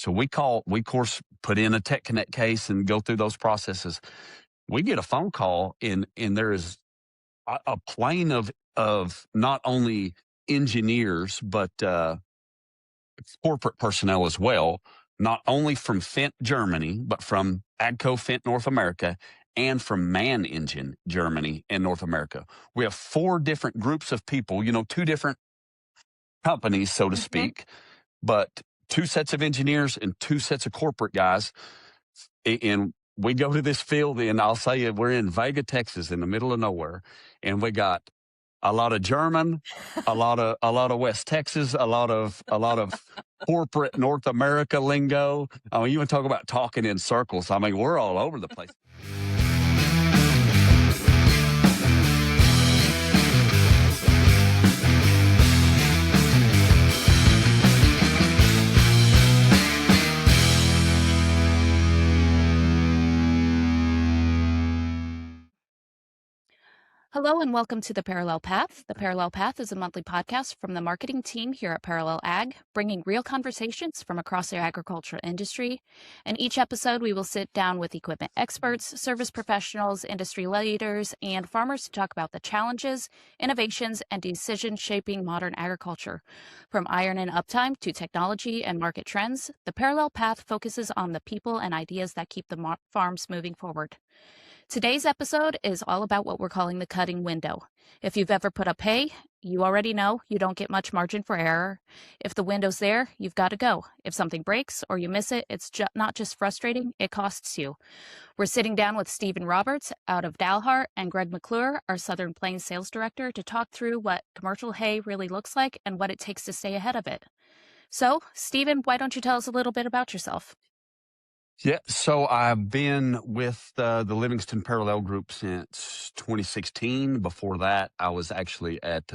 So we of course put in a Tech Connect case and go through those processes. We get a phone call and there is a plane of not only engineers, but corporate personnel as well, not only from Fendt Germany, but from AGCO Fendt North America and from Man Engine Germany and North America. We have 4 different groups of people, 2 different companies, so to speak, but 2 sets of engineers and 2 sets of corporate guys. And we go to this field, and I'll say you, we're in Vega, Texas, in the middle of nowhere, and we got a lot of German, a lot of West Texas, a lot of corporate North America lingo. I mean, you want to talk about talking in circles. I mean, we're all over the place. Hello and welcome to The Parallel Path. The Parallel Path is a monthly podcast from the marketing team here at Parallel Ag, bringing real conversations from across the agricultural industry. In each episode, we will sit down with equipment experts, service professionals, industry leaders, and farmers to talk about the challenges, innovations, and decisions shaping modern agriculture. From iron and uptime to technology and market trends, The Parallel Path focuses on the people and ideas that keep the farms moving forward. Today's episode is all about what we're calling the cutting window. If you've ever put up hay, you already know you don't get much margin for error. If the window's there, you've got to go. If something breaks or you miss it, it's not just frustrating, it costs you. We're sitting down with Stephen Roberts out of Dalhart and Greg McClure, our Southern Plains sales director, to talk through what commercial hay really looks like and what it takes to stay ahead of it. So, Stephen, why don't you tell us a little bit about yourself? Yeah, so I've been with the Livingston Parallel Group since 2016. Before that, I was actually at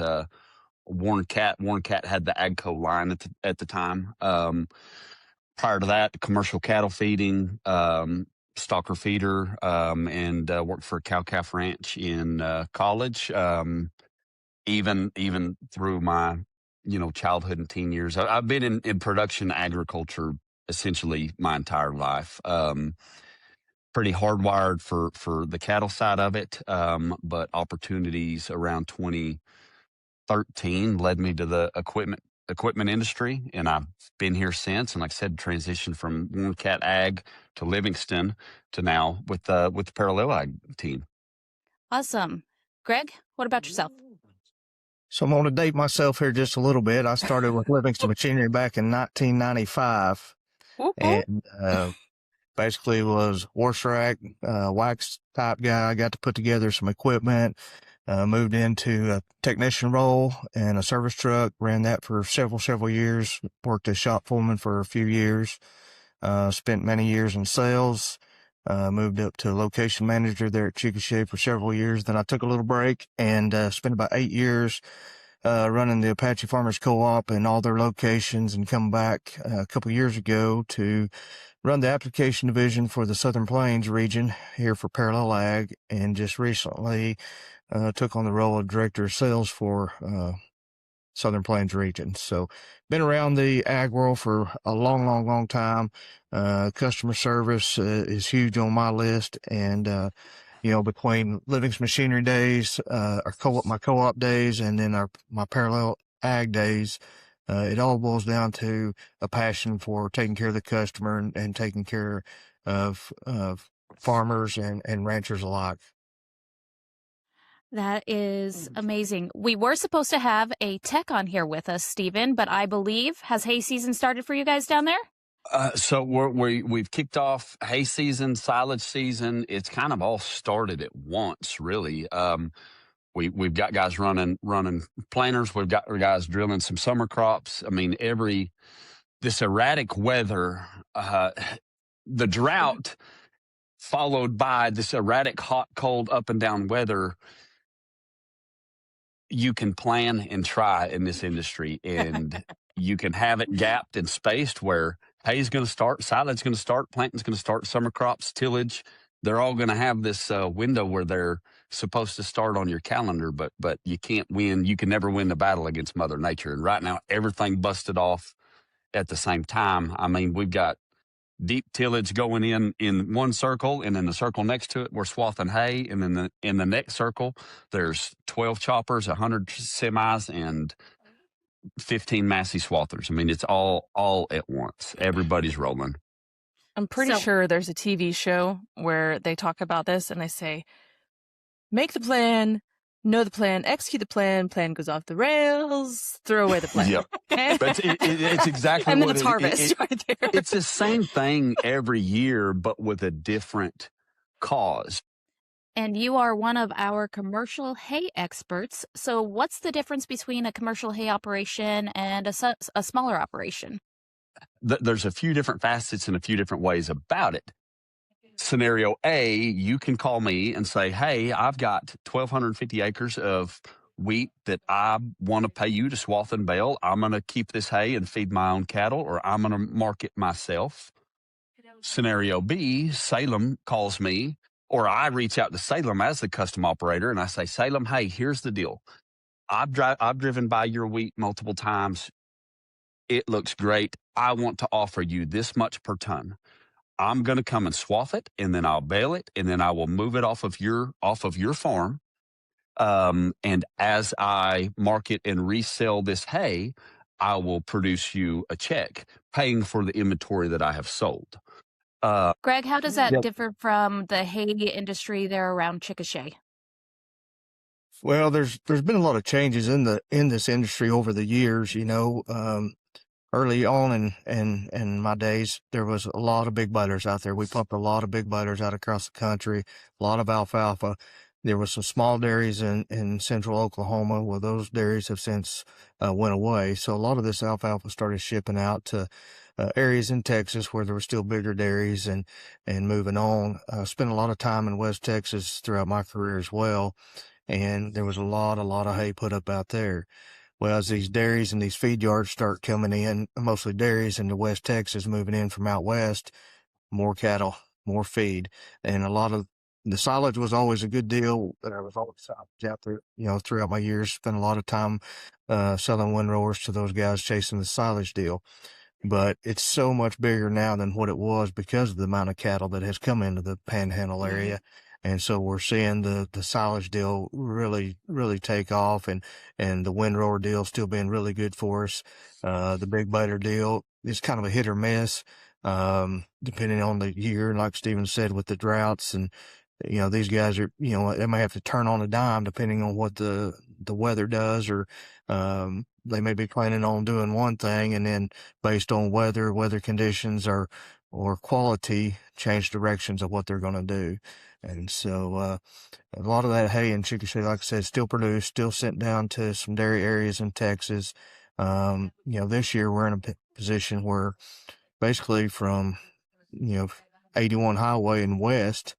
Warren Cat. Warren Cat had the AGCO line at the time. Prior to that, commercial cattle feeding, stalker feeder, and worked for a cow-calf ranch in college. Even through my childhood and teen years, I've been in production agriculture essentially my entire life. Pretty hardwired for the cattle side of it, but opportunities around 2013 led me to the equipment industry, and I've been here since. And like I said, transitioned from Warren Cat Ag to Livingston to now with the Parallel Ag team. Awesome. Greg, what about yourself? So I'm going to date myself here just a little bit. I started with Livingston Machinery back in 1995. And basically was horse rack, wax type guy. I got to put together some equipment, moved into a technician role and a service truck, ran that for several years, worked as shop foreman for a few years, spent many years in sales, moved up to location manager there at Chickasha for several years. Then I took a little break and spent about 8 years running the Apache Farmers Co-op and all their locations, and come back a couple years ago to run the application division for the Southern Plains region here for Parallel Ag, and just recently took on the role of director of sales for Southern Plains region. So been around the ag world for a long time. Customer service is huge on my list, and between Livingston Machinery days, my co-op days, and then my Parallel Ag days, it all boils down to a passion for taking care of the customer and taking care of farmers and ranchers alike. That is amazing. We were supposed to have a tech on here with us, Stephen, but I believe, has hay season started for you guys down there? So we've kicked off hay season, silage season. It's kind of all started at once, really. We've got guys running planters. We've got guys drilling some summer crops. I mean, this erratic weather, the drought followed by this erratic hot, cold, up and down weather. You can plan and try in this industry, and you can have it gapped and spaced where hay's going to start, silage's going to start, planting's going to start, summer crops, tillage. They're all going to have this window where they're supposed to start on your calendar, but you can't win. You can never win the battle against Mother Nature. And right now, everything busted off at the same time. I mean, we've got deep tillage going in one circle, and then the circle next to it, we're swathing hay. And then in the next circle, there's 12 choppers, 100 semis, and 15 Massey swathers. I mean, it's all at once. Everybody's rolling. I'm pretty sure there's a TV show where they talk about this and they say, make the plan, know the plan, execute the plan, plan goes off the rails, throw away the plan. Yep. But it's exactly and what then it's harvest right there. It's the same thing every year, but with a different cause. And you are one of our commercial hay experts. So what's the difference between a commercial hay operation and a smaller operation? There's a few different facets and a few different ways about it. Scenario A, you can call me and say, hey, I've got 1,250 acres of wheat that I want to pay you to swath and bale. I'm going to keep this hay and feed my own cattle, or I'm going to market myself. Scenario B, Salem calls me, or I reach out to Salem as the custom operator, and I say, Salem, hey, here's the deal. I've driven by your wheat multiple times. It looks great. I want to offer you this much per ton. I'm going to come and swath it, and then I'll bale it, and then I will move it off of your farm. And as I market and resell this hay, I will produce you a check paying for the inventory that I have sold. Greg, how does that differ from the hay industry there around Chickasha? Well, there's been a lot of changes in this industry over the years. Early on in my days, there was a lot of big balers out there. We pumped a lot of big balers out across the country, a lot of alfalfa. There was some small dairies in central Oklahoma. Well, those dairies have since went away. So a lot of this alfalfa started shipping out to areas in Texas where there were still bigger dairies and moving on. Spent a lot of time in West Texas throughout my career as well. And there was a lot of hay put up out there. Well, as these dairies and these feed yards start coming in, mostly dairies into West Texas, moving in from out west, more cattle, more feed. And a lot of the silage was always a good deal, but I was always out there, throughout my years, spent a lot of time selling windrowers to those guys chasing the silage deal. But it's so much bigger now than what it was because of the amount of cattle that has come into the Panhandle area. And so we're seeing the silage deal really, really take off, and the windrower deal still being really good for us. The big baler deal is kind of a hit or miss, depending on the year. Like Steven said, with the droughts, and these guys are, they may have to turn on a dime depending on what the weather does, or they may be planning on doing one thing, and then based on weather conditions or quality, change directions of what they're going to do. And so a lot of that hay in Chickasha, like I said, still produced, still sent down to some dairy areas in Texas. This year we're in a position where basically from 81 Highway and west,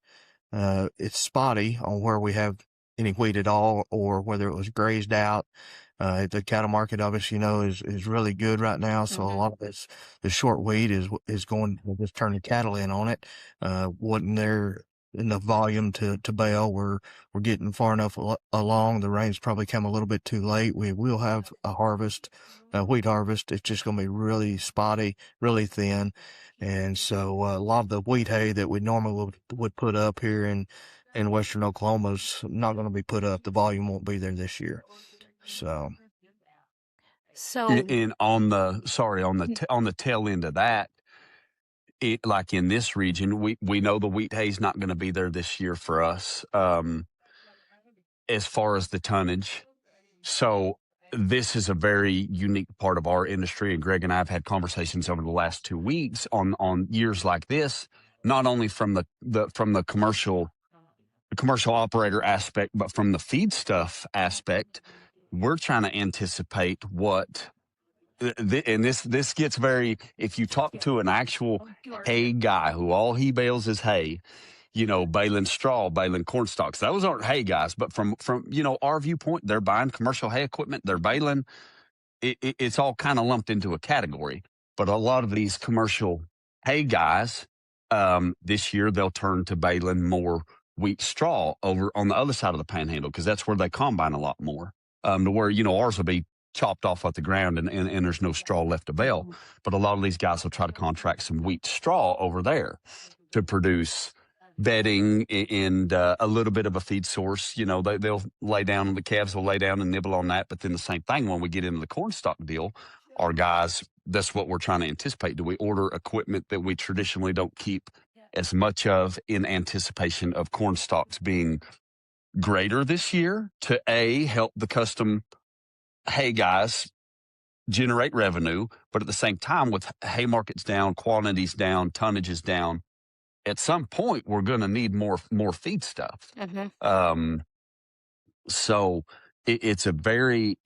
it's spotty on where we have any wheat at all, or whether it was grazed out. The cattle market, obviously, is really good right now. So a lot of the short wheat is going to just turn the cattle in on it. Wasn't there enough volume to bale? We're getting far enough along. The rain's probably come a little bit too late. We will have a wheat harvest. It's just going to be really spotty, really thin. And so a lot of the wheat hay that we normally would put up here in western Oklahoma is not going to be put up. The volume won't be there this year. So and on the tail end of that, like in this region, we know the wheat hay is not going to be there this year for us, as far as the tonnage. So this is a very unique part of our industry, and Greg and I have had conversations over the last 2 weeks on years like this, not only from the commercial operator aspect, but from the feed stuff aspect. We're trying to anticipate what. And this gets very, if you talk to an actual hay guy who all he bales is hay, baling straw, baling corn stalks. Those aren't hay guys, but from our viewpoint, they're buying commercial hay equipment, they're baling. It's all kind of lumped into a category. But a lot of these commercial hay guys, this year they'll turn to baling more wheat straw over on the other side of the Panhandle, because that's where they combine a lot more. To where ours will be chopped off at the ground and there's no straw left to bale. But a lot of these guys will try to contract some wheat straw over there to produce bedding and a little bit of a feed source. You know, they'll lay down, the calves will lay down and nibble on that. But then the same thing when we get into the corn stock deal, our guys, that's what we're trying to anticipate. Do we order equipment that we traditionally don't keep as much of in anticipation of corn stalks being greater this year to help the custom hay guys generate revenue, but at the same time with hay markets down, quantities down, tonnages down, at some point we're going to need more feed stuff. So it's a very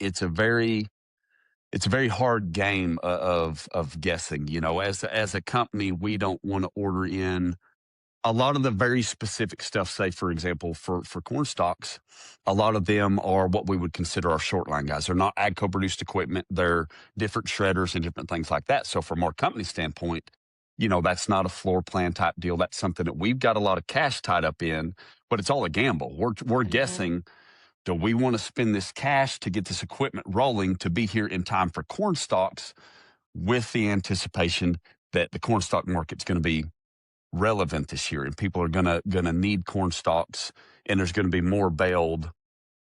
hard game of guessing. You know, as a company, we don't want to order in a lot of the very specific stuff. Say, for example, for corn stalks, a lot of them are what we would consider our short line guys. They're not AGCO produced equipment. They're different shredders and different things like that. So from our company standpoint, you know, that's not a floor plan type deal. That's something that we've got a lot of cash tied up in, but it's all a gamble. We're guessing, do we want to spend this cash to get this equipment rolling to be here in time for corn stalks with the anticipation that the corn stalk market's going to be relevant this year and people are gonna need corn stalks and there's going to be more baled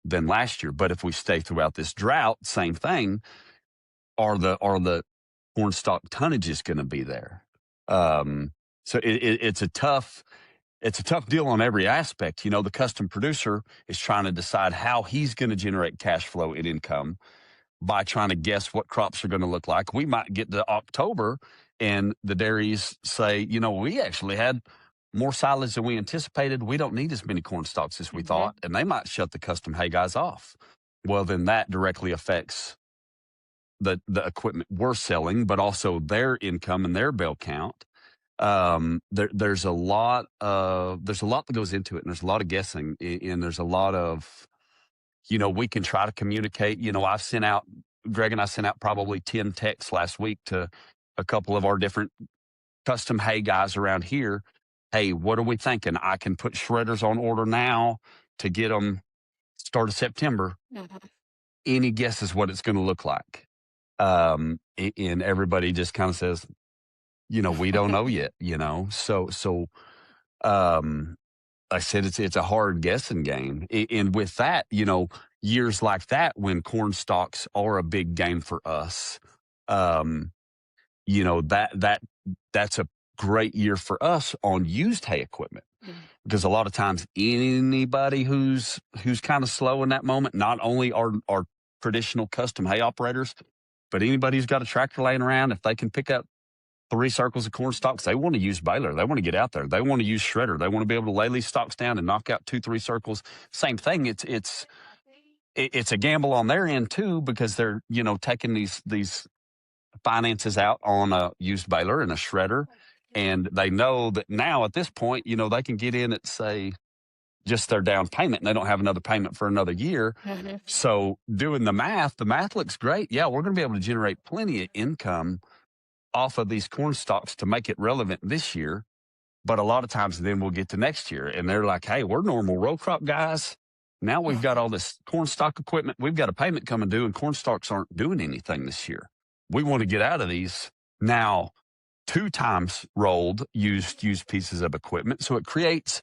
than last year. But if we stay throughout this drought, same thing, are the corn stalk tonnages going to be there? So it's a tough deal on every aspect. You know, the custom producer is trying to decide how he's going to generate cash flow and income by trying to guess what crops are going to look like. We might get to October and the dairies say, you know, we actually had more silage than we anticipated. We don't need as many corn stalks as we thought. And they might shut the custom hay guys off. Well, then that directly affects the equipment we're selling, but also their income and their bale count. There's a lot that goes into it, and there's a lot of guessing, and there's a lot of, you know, we can try to communicate. You know, Greg and I sent out probably 10 texts last week to a couple of our different custom hay guys around here. Hey, what are we thinking? I can put shredders on order now to get them start of September. Any guesses what it's going to look like? And everybody just kind of says, you know, we don't know yet, you know? So, I said, it's a hard guessing game. And with that, you know, years like that, when corn stalks are a big game for us, you know, that's a great year for us on used hay equipment. Because a lot of times anybody who's kind of slow in that moment, not only our traditional custom hay operators, but anybody who's got a tractor laying around, if they can pick up 3 circles of corn stalks, they want to use baler. They want to get out there. They want to use shredder. They want to be able to lay these stalks down and knock out 2-3 circles. Same thing. It's a gamble on their end too, because they're, you know, taking these finances out on a used baler and a shredder. And they know that now at this point, you know, they can get in at, say, just their down payment, and they don't have another payment for another year. So doing the math looks great. Yeah, we're going to be able to generate plenty of income off of these corn stalks to make it relevant this year. But a lot of times then we'll get to next year and they're like, hey, we're normal row crop guys. Now we've got all this corn stalk equipment. We've got a payment coming due and corn stalks aren't doing anything this year. We want to get out of these now 2 times rolled used pieces of equipment. So it creates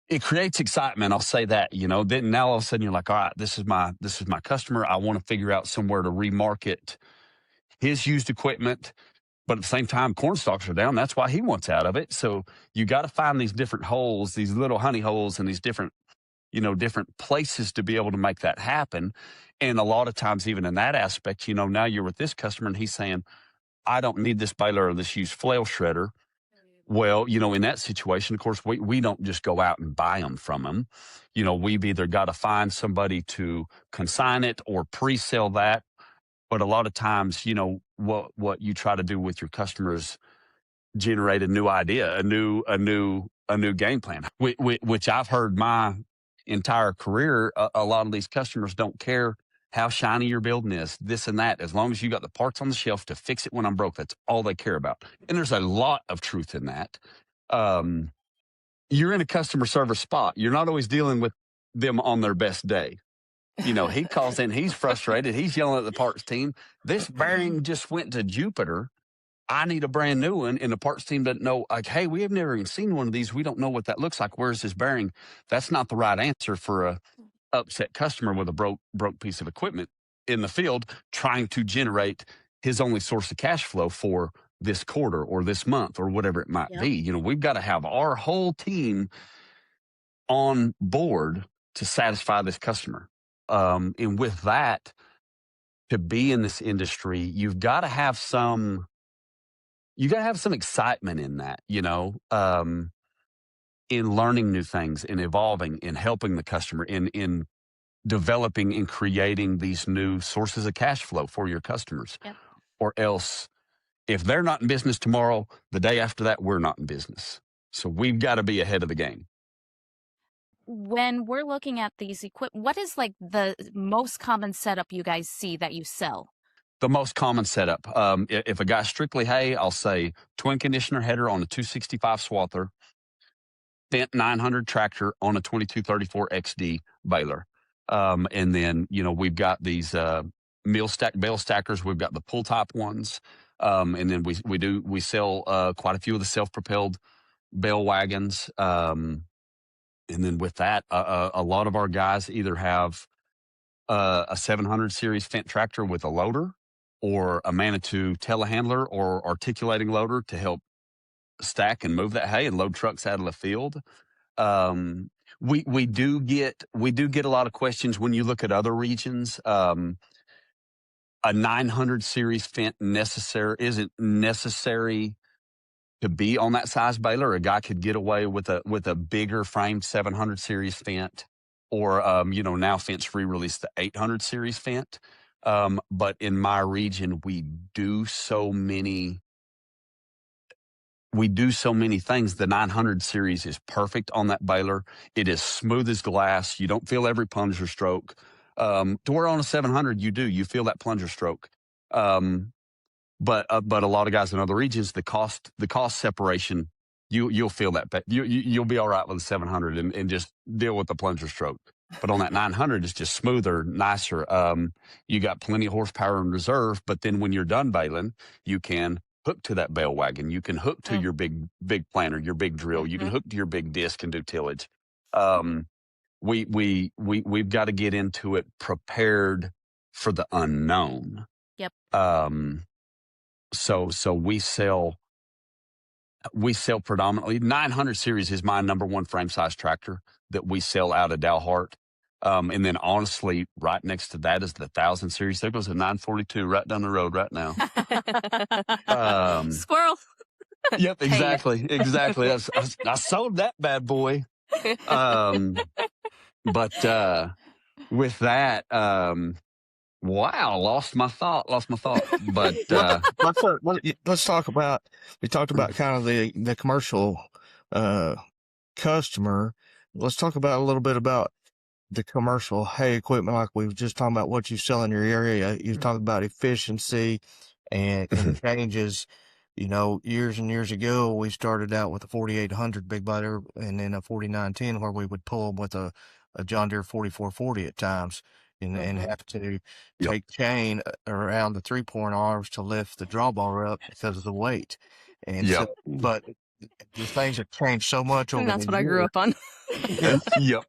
excitement. I'll say that, you know, then now all of a sudden you're like, all right, this is my customer. I want to figure out somewhere to remarket his used equipment. But at the same time, corn stalks are down. That's why he wants out of it. So you got to find these different holes, these little honey holes and these different, you know, different places to be able to make that happen. And a lot of times, even in that aspect, you know, now you're with this customer and he's saying, I don't need this baler or this used flail shredder. Well, you know, in that situation, of course, we don't just go out and buy them from them. You know, we've either got to find somebody to consign it or pre-sell that. But a lot of times, you know, what you try to do with your customers, generate a new idea, a new game plan, which I've heard my entire career. A lot of these customers don't care how shiny your building is, this and that. As long as you got the parts on the shelf to fix it when I'm broke, that's all they care about. And there's a lot of truth in that. You're in a customer service spot. You're not always dealing with them on their best day. He calls in, he's frustrated. He's yelling at the parts team. This bearing just went to Jupiter. I need a brand new one. And the parts team doesn't know, like, hey, we have never even seen one of these. We don't know what that looks like. Where's this bearing? That's not the right answer for a upset customer with a broke piece of equipment in the field trying to generate his only source of cash flow for this quarter or this month or whatever it might be. We've got to have our whole team on board to satisfy this customer. And with that, to be in this industry, you've got to have some excitement in that, in learning new things, in evolving, in helping the customer, in developing and creating these new sources of cash flow for your customers. Yep. Or else, if they're not in business tomorrow, the day after that, we're not in business. So we've got to be ahead of the game. When we're looking at these equipment, what is like the most common setup you guys see that you sell? The most common setup. If a guy's strictly hay, I'll say twin conditioner header on a 265 swather, Fendt 900 tractor on a 2234 XD baler. And then, we've got these bale stackers. We've got the pull type ones. And then we sell quite a few of the self-propelled bale wagons. And then with that, a lot of our guys either have a 700 series Fendt tractor with a loader or a Manitou telehandler or articulating loader to help stack and move that hay and load trucks out of the field. We do get a lot of questions when you look at other regions. A 900 series Fendt isn't necessary to be on that size baler. A guy could get away with a bigger framed 700 series Fendt, or now Fendt's re-released the 800 series Fendt. But in my region, we do so many things. The 900 series is perfect on that baler. It is smooth as glass. You don't feel every plunger stroke. To where on a 700 you feel that plunger stroke. But a lot of guys in other regions, the cost separation, you'll feel that. You'll be all right with the 700 and just deal with the plunger stroke. But on that 900, it's just smoother, nicer. You got plenty of horsepower in reserve. But then when you're done baling, you can hook to that bale wagon. You can hook to your big planter, your big drill. You can hook to your big disc and do tillage. We've got to get into it prepared for the unknown. Yep. So we sell predominantly 900 series is my number one frame size tractor that we sell out of Dalhart. And then honestly, right next to that is the 1000 series. There goes a 942 right down the road right now. Squirrel. Yep, exactly. Exactly. I sold that bad boy. But with that, wow, lost my thought. But let's talk about, we talked about kind of the commercial customer. Let's talk about a little bit about the commercial hay equipment, like we were just talking about what you sell in your area. You talk about efficiency and changes. Years and years ago, we started out with a 4800 big baler and then a 4910 where we would pull them with a John Deere 4440 at times and have to take chain around the 3-point arms to lift the drawbar up because of the weight. And so, but the things have changed so much over the years. That's what I grew up on. Yep.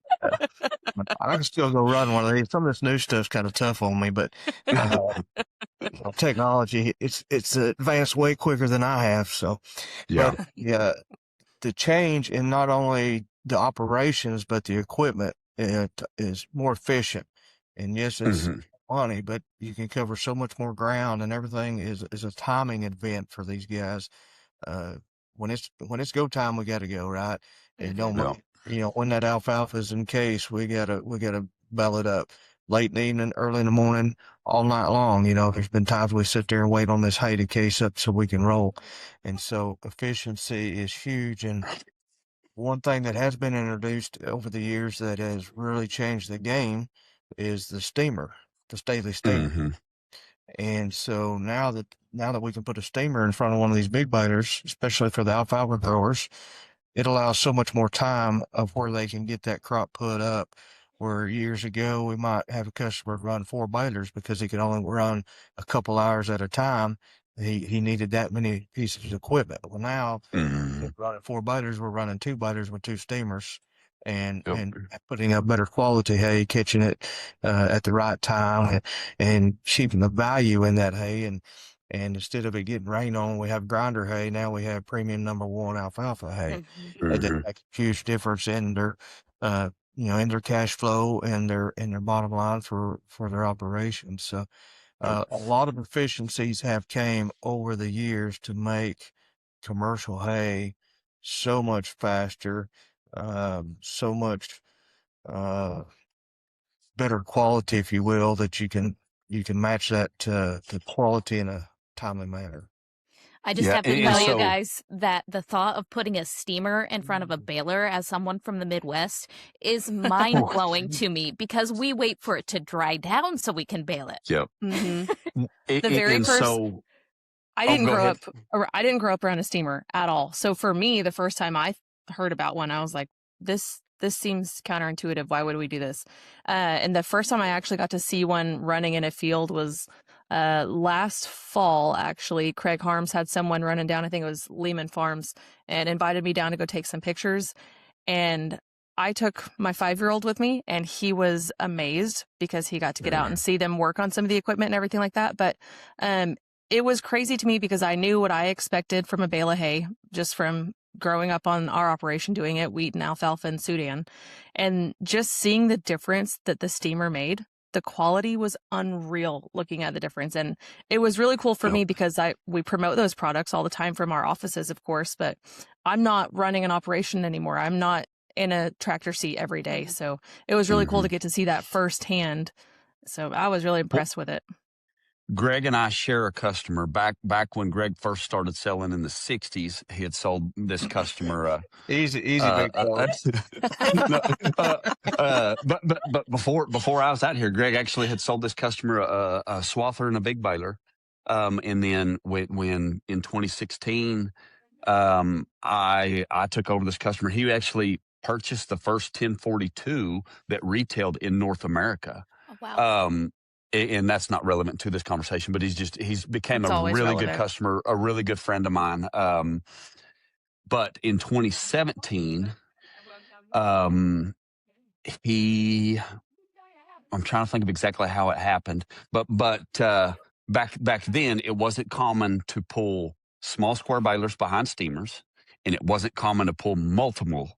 I can still go run one of these. Some of this new stuff's kind of tough on me, but technology, it's advanced way quicker than I have. So, the change in not only the operations, but the equipment, it is more efficient. And yes, it's money, but you can cover so much more ground, and everything is a timing event for these guys. When it's go time, we got to go, right? And when that alfalfa is in case, we gotta bell it up late in the evening, early in the morning, all night long. There's been times we sit there and wait on this hay to case up so we can roll. And so efficiency is huge. And one thing that has been introduced over the years that has really changed the game is the steamer, the Staley steamer. And so now that we can put a steamer in front of one of these big balers, especially for the alfalfa growers, it allows so much more time of where they can get that crop put up where years ago we might have a customer run 4 balers because he could only run a couple hours at a time. He needed that many pieces of equipment. Well, now instead of running 4 balers, we're running 2 balers with 2 steamers and putting up better quality hay, catching it at the right time, and keeping the value in that hay. And instead of it getting rain on, we have grinder hay. Now we have premium #1 alfalfa hay. That makes a huge difference in their in their cash flow and their bottom line for their operations. So a lot of efficiencies have came over the years to make commercial hay so much faster, so much better quality, if you will, that you can match that to quality in a timely manner. I just have to tell you guys that the thought of putting a steamer in front of a baler as someone from the Midwest is mind-blowing to me, because we wait for it to dry down so we can bale it. Yep. The very first... I didn't grow up around a steamer at all. So for me, the first time I heard about one, I was like, this seems counterintuitive. Why would we do this? And the first time I actually got to see one running in a field was last fall. Actually, Craig Harms had someone running down, I think it was Lehman Farms, and invited me down to go take some pictures. And I took my 5-year-old with me, and he was amazed because he got to get out and see them work on some of the equipment and everything like that. But it was crazy to me because I knew what I expected from a bale of hay just from growing up on our operation doing it, wheat and alfalfa and Sudan. And just seeing the difference that the steamer made, the quality was unreal looking at the difference. And it was really cool for me because we promote those products all the time from our offices, of course, but I'm not running an operation anymore. I'm not in a tractor seat every day. So it was really cool to get to see that firsthand. So I was really impressed with it. Greg and I share a customer back when Greg first started selling in the 60s. He had sold this customer easy big boy. But before I was out here, Greg actually had sold this customer a swather and a big baler. And then when in 2016 I took over this customer, he actually purchased the first 1042 that retailed in North America. Oh, wow. And that's not relevant to this conversation, but he's became a really good customer, a really good friend of mine. But in 2017, I'm trying to think of exactly how it happened, but back then it wasn't common to pull small square balers behind steamers, and it wasn't common to pull multiple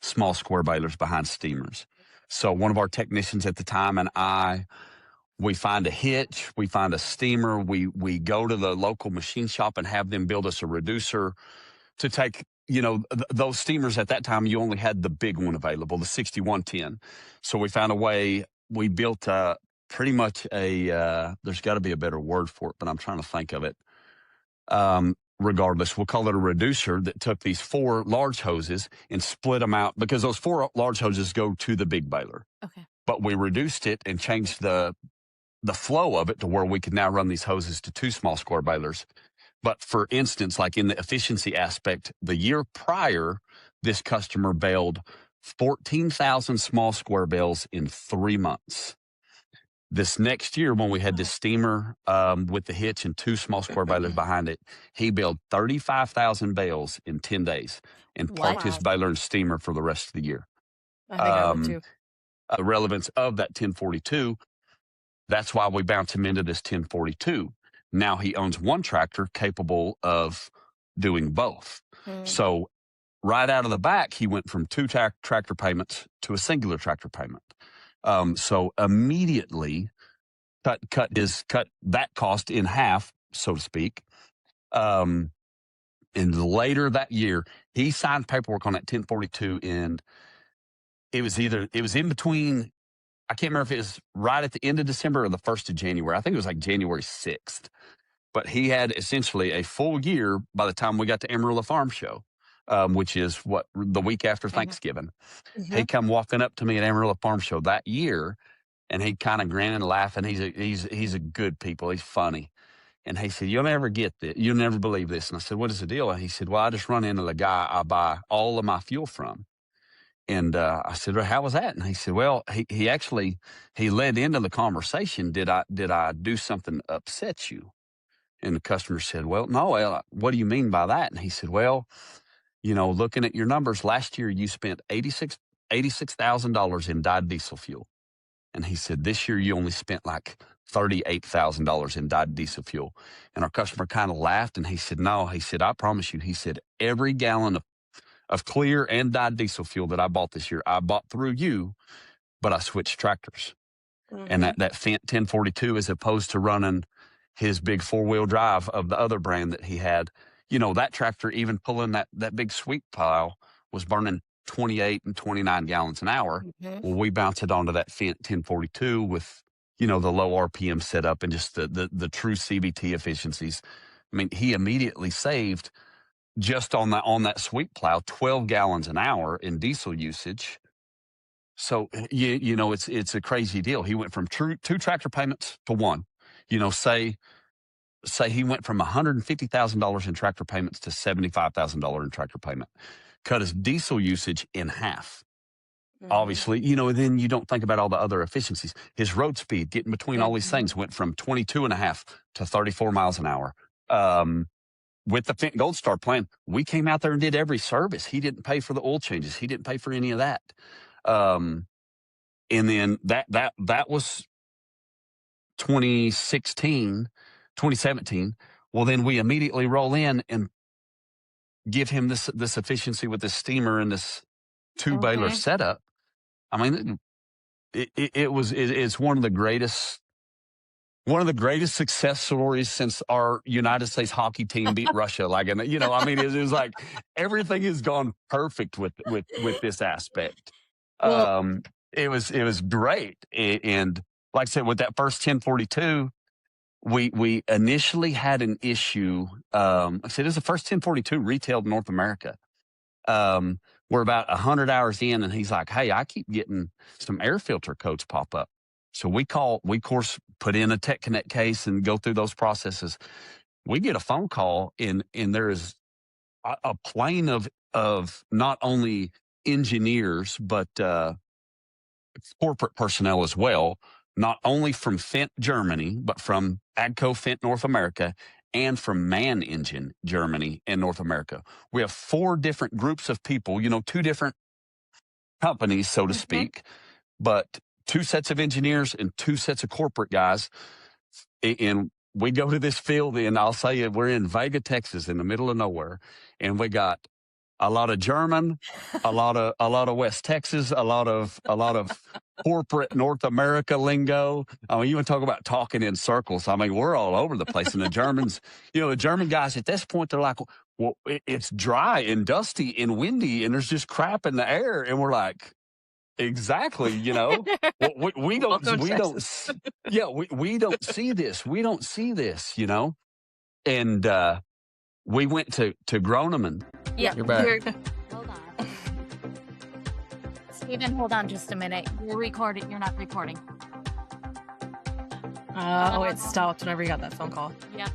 small square balers behind steamers. So one of our technicians at the time and we find a hitch, we find a steamer, we go to the local machine shop and have them build us a reducer to take, those steamers at that time, you only had the big one available, the 6110. So we found a way, we built pretty much there's got to be a better word for it, but I'm trying to think of it. Regardless, we'll call it a reducer that took these 4 large hoses and split them out, because those 4 large hoses go to the big baler. Okay. But we reduced it and changed the flow of it to where we could now run these hoses to 2 small square balers. But for instance, like in the efficiency aspect, the year prior, this customer baled 14,000 small square bales in 3 months. This next year, when we had this steamer with the hitch and 2 small square balers behind it, he baled 35,000 bales in 10 days and parked his baler and steamer for the rest of the year. I think I would too. The relevance of that 1042, that's why we bounced him into this 1042. Now he owns 1 tractor capable of doing both. So right out of the back, he went from 2 tractor payments to a singular tractor payment. So immediately cut that cost in half, so to speak. And later that year, he signed paperwork on that 1042, and it was in between. I can't remember if it was right at the end of December or the 1st of January. I think it was like January 6th. But he had essentially a full year by the time we got to Amarillo Farm Show, which is the week after Thanksgiving. He come walking up to me at Amarillo Farm Show that year, and he kind of grinning and laughing. He's a good people. He's funny. And he said, "You'll never get this. You'll never believe this." And I said, "What is the deal?" And he said, "Well, I just run into the guy I buy all of my fuel from. I said, well, how was that? And he said, well, he actually led into the conversation. Did I do something to upset you? And the customer said, well, no. What do you mean by that? And he said, well, looking at your numbers, last year you spent $86,000 in dyed diesel fuel. And he said, this year you only spent like $38,000 in dyed diesel fuel. And our customer kind of laughed, and he said, no. He said, I promise you. He said, every gallon of clear and dyed diesel fuel that I bought this year, I bought through you, but I switched tractors. And that Fendt 1042, as opposed to running his big 4-wheel drive of the other brand that he had, that tractor, even pulling that big sweep pile, was burning 28 and 29 gallons an hour. Well, we bounced it onto that Fendt 1042 with, the low RPM setup and just the true CVT efficiencies. I mean, he immediately saved, just on that sweep plow, 12 gallons an hour in diesel usage. So, it's a crazy deal. He went from two tractor payments to one. Say he went from $150,000 in tractor payments to $75,000 in tractor payment. Cut his diesel usage in half. Obviously, then you don't think about all the other efficiencies. His road speed, getting between all these things, went from 22.5 to 34 miles an hour. With the Fendt Gold Star plan, we came out there and did every service. He didn't pay for the oil changes. He didn't pay for any of that. And then that was 2017. Well, then we immediately roll in and give him this efficiency with this steamer and this 2-baler setup. I mean, it's one of the greatest success stories since our United States hockey team beat Russia. Like, and it was like everything has gone perfect with this aspect. It was great. And like I said, with that first 1042, we initially had an issue. I said, it was the first 1042 retailed in North America. We're about 100 hours in, and he's like, hey, I keep getting some air filter codes pop up. So we of course, put in a Tech Connect case and go through those processes. We get a phone call, and there is a plane of not only engineers, but corporate personnel as well, not only from Fendt Germany, but from AGCO Fendt North America and from Man Engine Germany and North America. We have 4 different groups of people, 2 different companies, so to speak, but 2 sets of engineers and 2 sets of corporate guys. And we go to this field, and I'll say you, we're in Vega, Texas, in the middle of nowhere, and we got a lot of German, a lot of West Texas, a lot of corporate North America lingo. I mean, you want to talk about talking in circles. I mean, we're all over the place. And the Germans, the German guys at this point, they're like, well, it's dry and dusty and windy, and there's just crap in the air. And we're like, exactly, well, we don't see this. We don't see this, And we went to Groneman. Yeah, you're back. Hold on. Steven, hold on just a minute. You're recording. You're not recording. Oh, it stopped whenever you got that phone call. Yeah.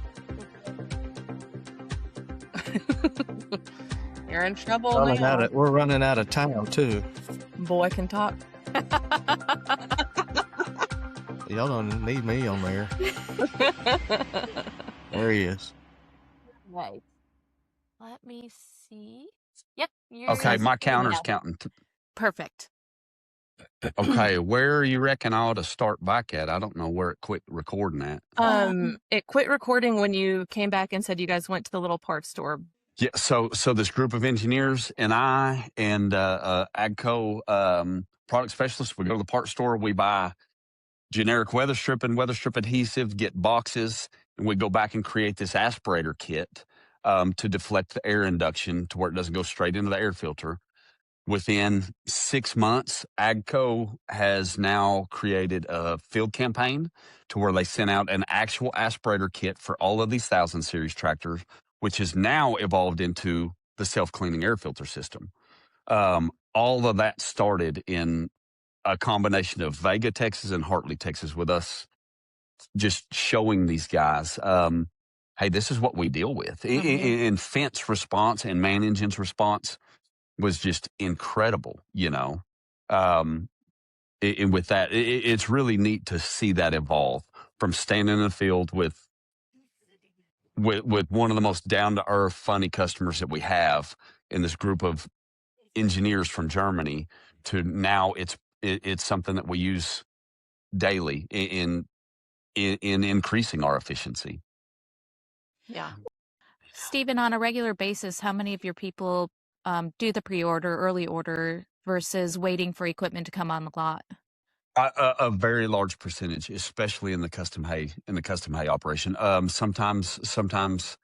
You're in trouble. We're running out of time, too. Boy can talk. Y'all don't need me on there. There he is. Right. Let me see. Yep. Okay, my counter's counting. Perfect. Okay, where you reckon I ought to start back at? I don't know where it quit recording at. It quit recording when you came back and said you guys went to the little parts store. Yeah, so this group of engineers and I and AGCO product specialists, we go to the parts store, we buy generic weather strip adhesive, get boxes, and we go back and create this aspirator kit to deflect the air induction to where it doesn't go straight into the air filter. Within 6 months, AGCO has now created a field campaign to where they sent out an actual aspirator kit for all of these 1000 series tractors, which has now evolved into the self-cleaning air filter system. All of that started in a combination of Vega, Texas and Hartley, Texas, with us just showing these guys, hey, this is what we deal with. In Fendt's response and Man Engine's response, was just incredible, and with that, it's really neat to see that evolve from standing in the field with one of the most down to earth, funny customers that we have in this group of engineers from Germany to now it's something that we use daily in increasing our efficiency. Yeah. Stephen, on a regular basis, how many of your people do the pre-order, early order versus waiting for equipment to come on the lot? A very large percentage, especially in the custom hay operation. Sometimes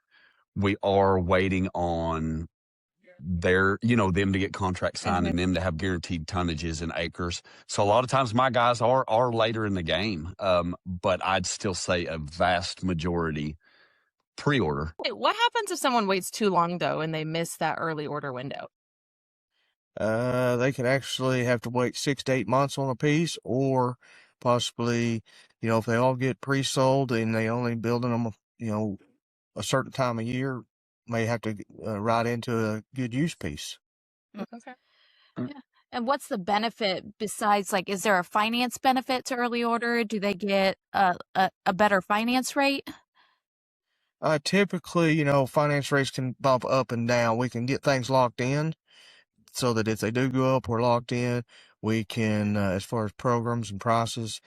we are waiting on them to get contracts signed and them to have guaranteed tonnages and acres. So a lot of times my guys are later in the game, but I'd still say a vast majority pre-order. What happens if someone waits too long though and they miss that early order window? They could actually have to wait 6 to 8 months on a piece, or possibly, if they all get pre-sold and they only building them, a certain time of year, may have to ride into a good use piece. Okay. Yeah. And what's the benefit besides, is there a finance benefit to early order? Do they get a better finance rate? Typically, finance rates can bump up and down. We can get things locked in so that if they do go up, we're locked in. We can, as far as programs and prices,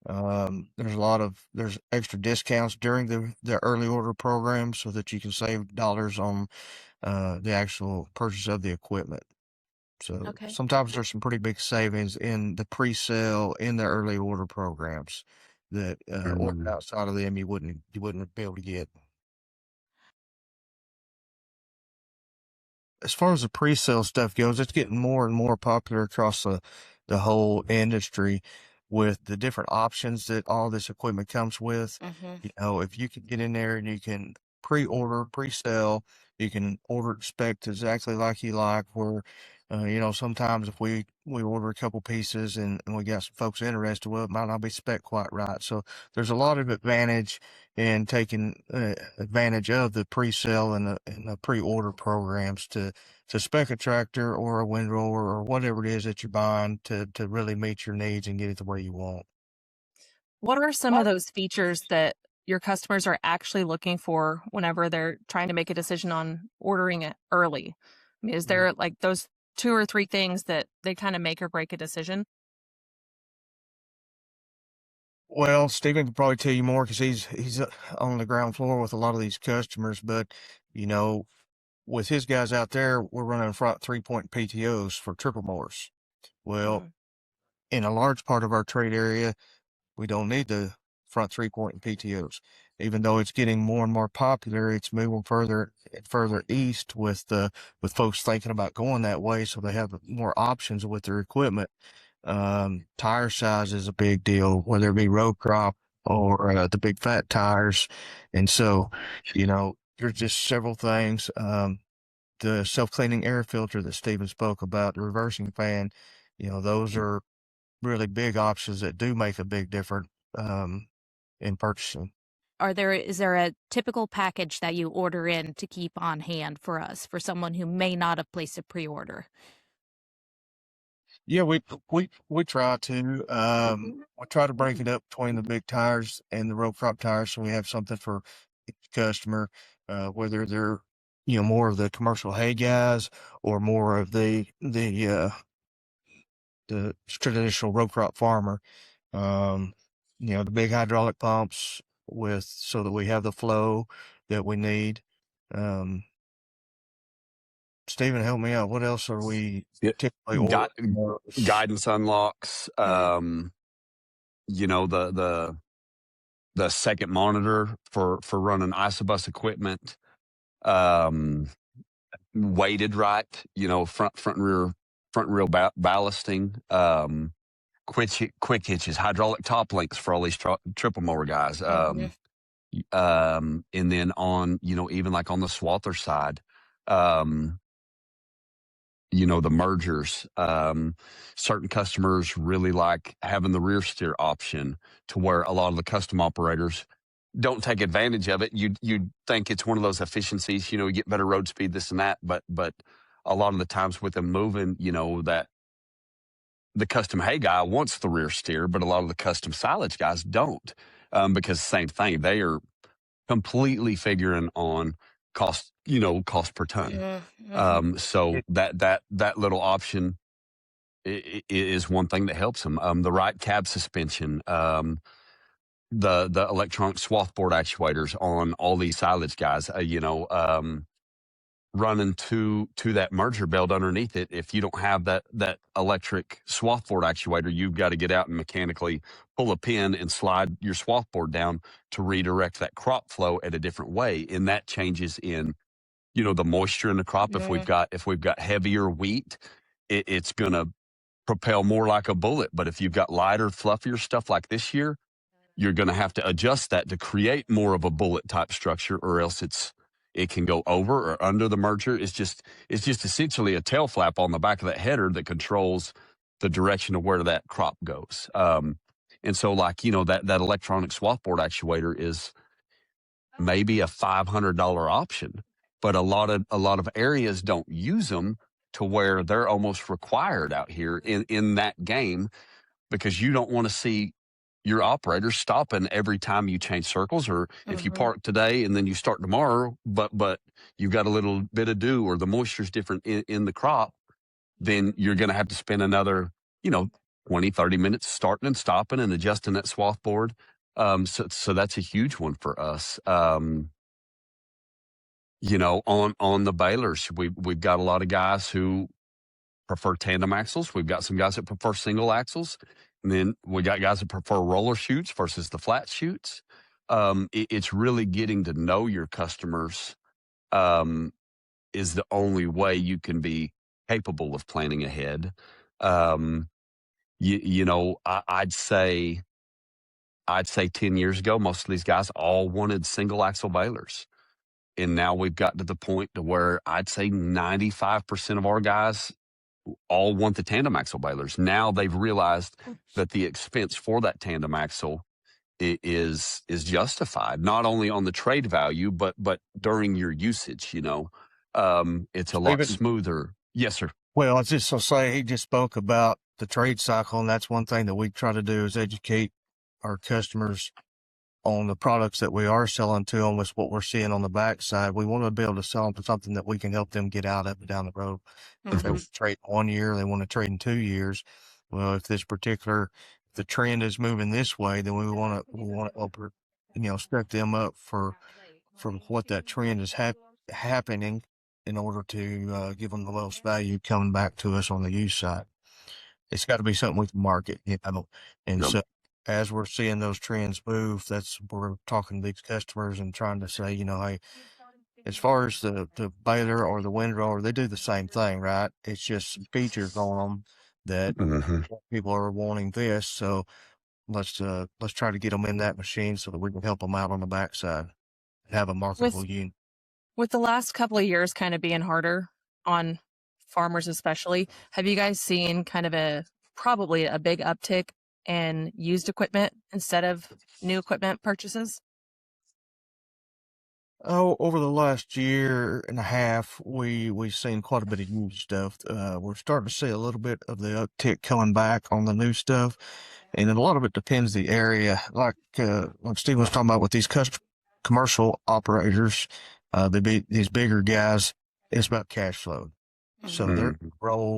there's extra discounts during the early order program so that you can save dollars on the actual purchase of the equipment. So sometimes there's some pretty big savings in the pre-sale, in the early order programs that outside of them you wouldn't be able to get. As far as the pre-sale stuff goes, it's getting more and more popular across the whole industry with the different options that all this equipment comes with. If you can get in there and you can pre-order, pre-sell, you can order it spec'd exactly like you like, where sometimes if we order a couple pieces and we got some folks interested, well, it might not be spec quite right. So there's a lot of advantage in taking advantage of the pre-sale and the pre-order programs to spec a tractor or a windrower or whatever it is that you're buying to really meet your needs and get it the way you want. What are some of those features that your customers are actually looking for whenever they're trying to make a decision on ordering it early? I mean, is there those 2 or 3 things that they kind of make or break a decision? Well, Stephen can probably tell you more because he's on the ground floor with a lot of these customers. But with his guys out there, we're running front 3-point PTOs for triple mowers. Well, in a large part of our trade area, we don't need the front 3-point PTOs. Even though it's getting more and more popular, it's moving further and further east with folks thinking about going that way, so they have more options with their equipment. Tire size is a big deal, whether it be row crop or the big fat tires. And so, there's just several things. The self-cleaning air filter that Stephen spoke about, the reversing fan, those are really big options that do make a big difference in purchasing. Is there a typical package that you order in to keep on hand for us, for someone who may not have placed a pre-order? Yeah, we try to. We try to break it up between the big tires and the row crop tires, so we have something for each customer, whether they're more of the commercial hay guys or more of the traditional row crop farmer. The big hydraulic pumps so that we have the flow that we need. Stephen, help me out. What else are we typically ordering? Guidance unlocks, the second monitor for running isobus equipment, weighted right, front and rear ballasting, quick hitches, hydraulic top links for all these triple mower guys. And then on, even like on the swather side, the mergers, certain customers really like having the rear steer option, to where a lot of the custom operators don't take advantage of it. You'd think it's one of those efficiencies, you get better road speed, this and that, but a lot of the times with them moving, that the custom hay guy wants the rear steer, but a lot of the custom silage guys don't, because same thing, they are completely figuring on cost, cost per ton. So that little option is one thing that helps them. The right cab suspension, the electronic swath board actuators on all these silage guys, running to that merger belt underneath it. If you don't have that electric swath board actuator, you've got to get out and mechanically pull a pin and slide your swath board down to redirect that crop flow at a different way. And that changes in, the moisture in the crop. If we've got heavier wheat, it's going to propel more like a bullet. But if you've got lighter, fluffier stuff like this year, you're going to have to adjust that to create more of a bullet type structure, or else it can go over or under the merger. It's just essentially a tail flap on the back of that header that controls the direction of where that crop goes. And so that electronic swath board actuator is maybe a $500 option, but a lot of areas don't use them to where they're almost required out here in that game, because you don't want to see your operator stopping every time you change circles, or if you park today and then you start tomorrow, but you've got a little bit of dew or the moisture's different in the crop, then you're going to have to spend another, 20, 30 minutes starting and stopping and adjusting that swath board. So that's a huge one for us. On the balers, we've got a lot of guys who prefer tandem axles. We've got some guys that prefer single axles. And then we got guys that prefer roller chutes versus the flat chutes. It's really getting to know your customers is the only way you can be capable of planning ahead. I'd say 10 years ago, most of these guys all wanted single axle balers. And now we've got to the point to where I'd say 95% of our guys all want the tandem axle balers. Now they've realized that the expense for that tandem axle is justified, not only on the trade value, but during your usage. It's a lot smoother. Yes, sir. Well, I was just going to say, he just spoke about the trade cycle, and that's one thing that we try to do is educate our customers on the products that we are selling to them with what we're seeing on the backside. We want to be able to sell them to something that we can help them get out of down the road. If they want to trade 1 year, they want to trade in 2 years. Well, if the trend is moving this way, then we want to set them up for what that trend is happening in order to give them the lowest value coming back to us on the used side. It's got to be something we can market, and so as we're seeing those trends move, we're talking to these customers and trying to say, hey, as far as the baler or the windrower, they do the same thing, right? It's just features on them that people are wanting this. So let's try to get them in that machine so that we can help them out on the backside and have a marketable unit. With the last couple of years kind of being harder on farmers especially, have you guys seen kind of probably a big uptick in used equipment instead of new equipment purchases? Oh, over the last year and a half, we've seen quite a bit of used stuff. We're starting to see a little bit of the uptick coming back on the new stuff, and then a lot of it depends the area. Like Steve was talking about with these commercial operators, these bigger guys, it's about cash flow. So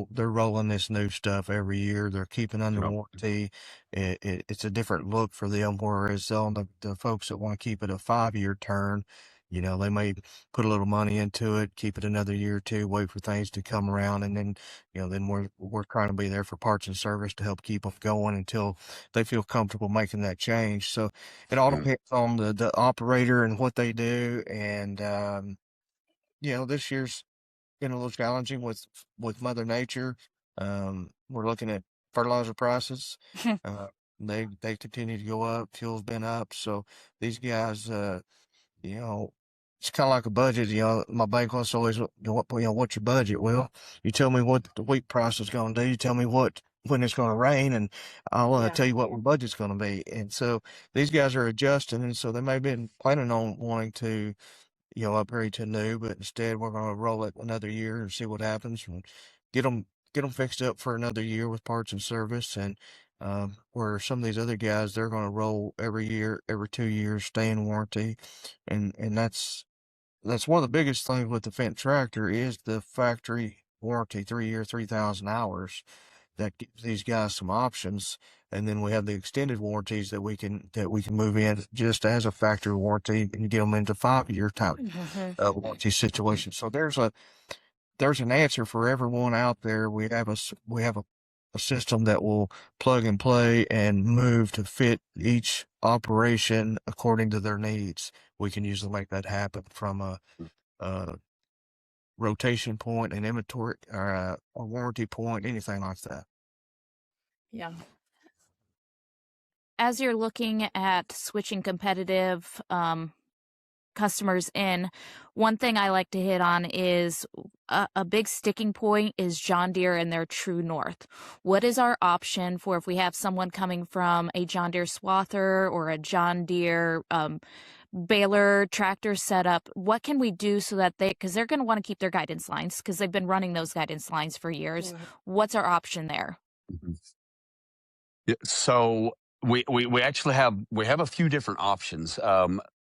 they're rolling this new stuff every year. They're keeping under warranty. It's a different look for them. Whereas on the folks that want to keep it a 5-year turn, they may put a little money into it, keep it another year or two, wait for things to come around, and then then we're trying to be there for parts and service to help keep them going until they feel comfortable making that change. So it all depends on the operator and what they do, and this year's been a little challenging with Mother Nature. We're looking at fertilizer prices. They continue to go up. Fuel's been up. So these guys, it's kind of like a budget. My bank wants to always, what's your budget? Well, you tell me what the wheat price is going to do. You tell me when it's going to rain, and I'll tell you what my budget's going to be. And so these guys are adjusting, and so they may have been planning on wanting to upgrade to new, but instead we're going to roll it another year and see what happens and get them fixed up for another year with parts and service. And where some of these other guys, they're going to roll every year, every 2 years, stay in warranty. And that's one of the biggest things with the Fendt tractor is the factory warranty, 3-year, 3,000 hours. That gives these guys some options. And then we have the extended warranties that we can move in just as a factory warranty and get them into 5-year type warranty situation. So there's an answer for everyone out there. We have a system that will plug and play and move to fit each operation according to their needs. We can usually make that happen from a rotation point, an inventory, or a warranty point, anything like that. Yeah. As you're looking at switching competitive customers in, one thing I like to hit on is a big sticking point is John Deere and their True North. What is our option for if we have someone coming from a John Deere swather or a John Deere baler tractor setup? What can we do so that because they're going to want to keep their guidance lines because they've been running those guidance lines for years. What's our option there? Yeah, so we actually have a few different options.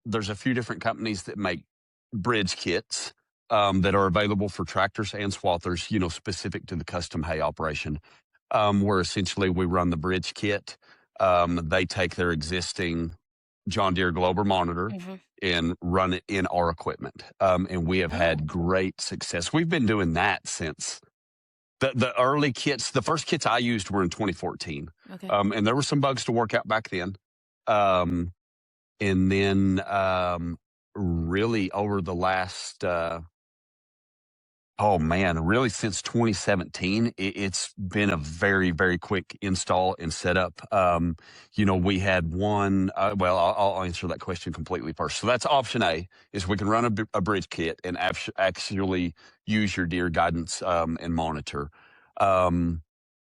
There's a few different companies that make bridge kits that are available for tractors and swathers, specific to the custom hay operation, where essentially we run the bridge kit. They take their existing John Deere Glober monitor and run it in our equipment. And we have had great success. We've been doing that since the early kits. The first kits I used were in 2014. Okay. And there were some bugs to work out back then. And then really over the last, really since 2017, it's been a very, very quick install and setup. We had one, I'll answer that question completely first. So that's option A, is we can run a bridge kit and actually use your Deere guidance and monitor.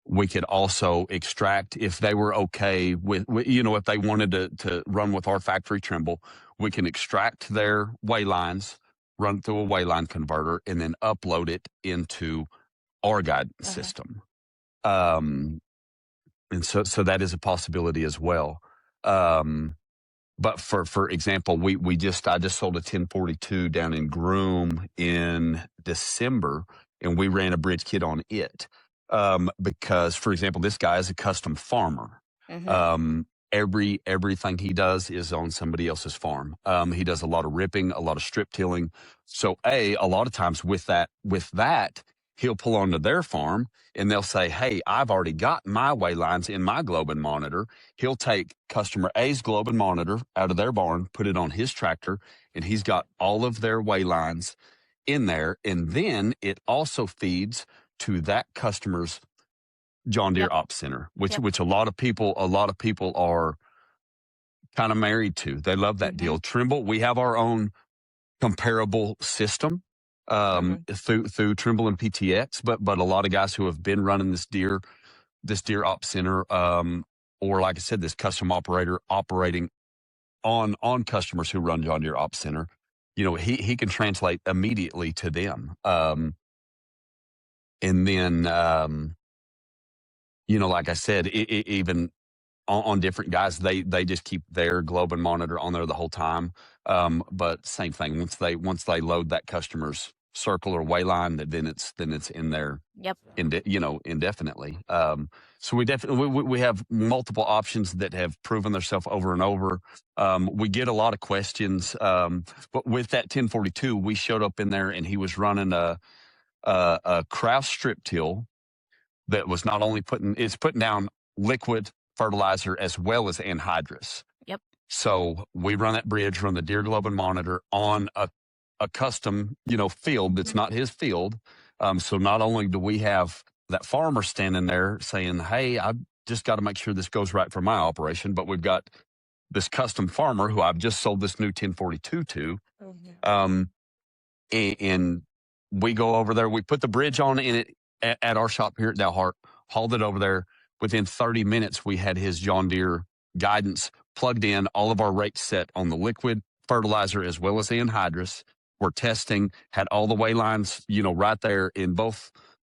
We could also extract, if they were okay with if they wanted to run with our factory Trimble, we can extract their weigh lines, run through a weigh line converter, and then upload it into our guidance system. And so that is a possibility as well. But for example, I just sold a 1042 down in Groom in December, and we ran a bridge kit on it. Because, for example, this guy is a custom farmer. Everything he does is on somebody else's farm. He does a lot of ripping, a lot of strip tilling. So a lot of times with that, he'll pull onto their farm and they'll say, hey, I've already got my weigh lines in my Globe and monitor. He'll take customer A's Globe and monitor out of their barn, put it on his tractor, and he's got all of their weigh lines in there. And then it also feeds to that customer's John Deere Ops Center, which a lot of people are kind of married to. They love that deal. Trimble, we have our own comparable system through Trimble and PTX, but a lot of guys who have been running this Deere Ops Center, or like I said, this custom operator operating on customers who run John Deere Ops Center, he can translate immediately to them. And then, like I said, even on different guys, they just keep their Globe and monitor on there the whole time. But same thing, once they load that customer's circle or weigh line, then it's in there. Indefinitely. So we have multiple options that have proven themselves over and over. We get a lot of questions, but with that 1042, we showed up in there and he was running a Kraus strip till that was not only putting down liquid fertilizer as well as anhydrous. Yep. So we run that bridge, run the Deere Globe and monitor on a custom, field that's not his field. So not only do we have that farmer standing there saying, hey, I've just got to make sure this goes right for my operation, but we've got this custom farmer who I've just sold this new 1042 to. And we go over there, we put the bridge on in it at our shop here at Dalhart, hauled it over there. Within 30 minutes, we had his John Deere guidance plugged in, all of our rates set on the liquid fertilizer as well as the anhydrous. We're testing, had all the weigh lines, right there in both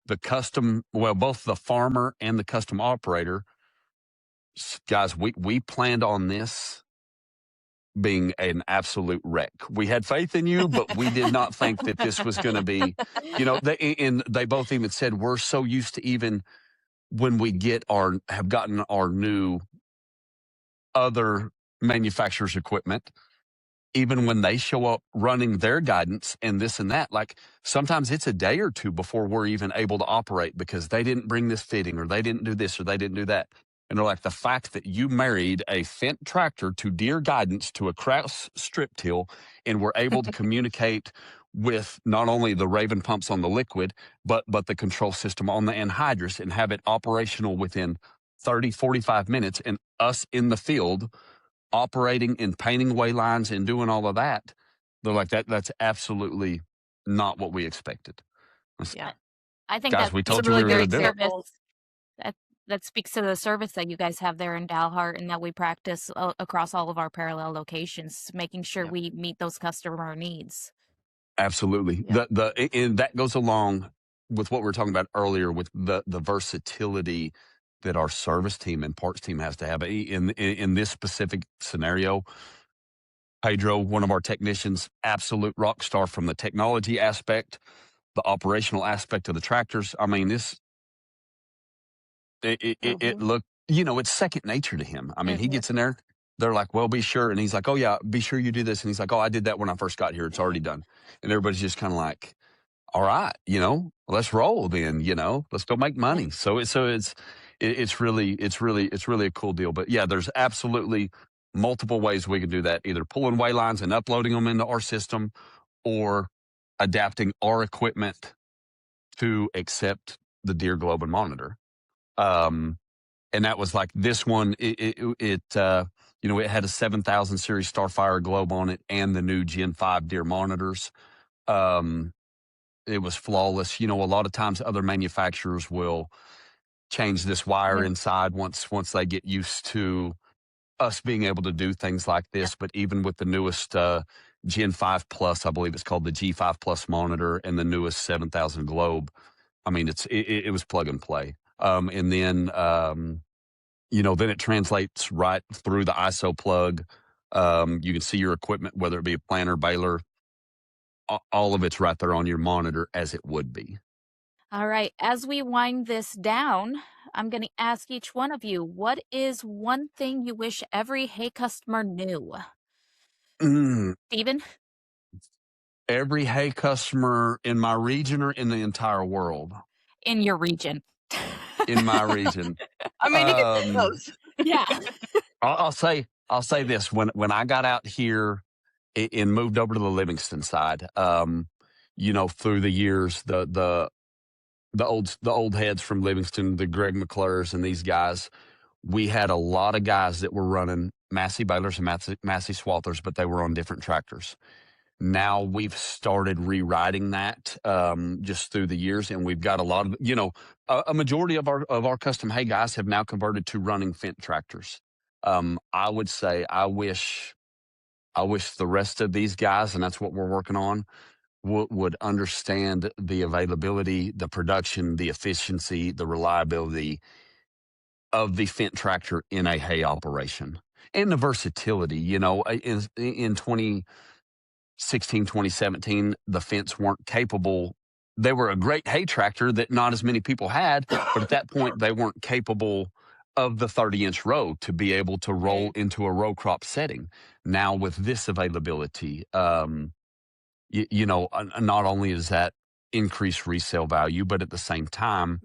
both the farmer and the custom operator. Guys, we planned on this being an absolute wreck. We had faith in you, but we did not think that this was going to be, they both even said, we're so used to, even when we have gotten our new other manufacturers' equipment, even when they show up running their guidance and this and that, like sometimes it's a day or two before we're even able to operate because they didn't bring this fitting or they didn't do this or they didn't do that. And they're like, the fact that you married a Fendt tractor to Deere guidance to a Kraus strip till and were able to communicate with not only the Raven pumps on the liquid, but the control system on the anhydrous and have it operational within 30, 45 minutes and us in the field operating and painting weigh lines and doing all of that, they're like, that's absolutely not what we expected. Yeah. I think guys, we told you we were going to do it. That speaks to the service that you guys have there in Dalhart and that we practice across all of our parallel locations, making sure we meet those customer needs. Absolutely. Yeah. And that goes along with what we were talking about earlier with the versatility that our service team and parts team has to have. In this specific scenario, Pedro, one of our technicians, absolute rock star from the technology aspect, the operational aspect of the tractors. I mean, it looked, it's second nature to him. I mean, he gets in there, they're like, well, be sure. And he's like, oh yeah, be sure you do this. And he's like, oh, I did that when I first got here. It's already done. And everybody's just kind of like, all right, let's roll then, let's go make money. So it's really a cool deal. But yeah, there's absolutely multiple ways we can do that, either pulling weigh lines and uploading them into our system or adapting our equipment to accept the Deere Globe and monitor. And that was like this one, it had a 7000 series Starfire Globe on it and the new Gen 5 Deere monitors. It was flawless. A lot of times other manufacturers will change this wire inside once they get used to us being able to do things like this. But even with the newest Gen 5 Plus, I believe it's called the G5 Plus monitor, and the newest 7000 Globe, I mean, it was plug and play. And then, then it translates right through the ISO plug. You can see your equipment, whether it be a planter, baler, all of it's right there on your monitor as it would be. All right. As we wind this down, I'm going to ask each one of you, what is one thing you wish every hay customer knew? Stephen? Every hay customer in my region or in the entire world? In your region. In my region. I mean, it gets close. Yeah. I'll say this. When I got out here and moved over to the Livingston side, through the years, the old heads from Livingston, the Greg McClures and these guys, we had a lot of guys that were running Massey balers and Massey swathers, but they were on different tractors. Now we've started rewriting that just through the years, and we've got a lot of, a majority of our custom hay guys have now converted to running Fendt tractors. I would say I wish the rest of these guys, and that's what we're working on, would understand the availability, the production, the efficiency, the reliability of the Fendt tractor in a hay operation, and the versatility. In 2016, 2017, the Fendts weren't capable. They were a great hay tractor that not as many people had, but at that point they weren't capable of the 30-inch row to be able to roll into a row crop setting. Now with this availability, not only does that increase resale value, but at the same time,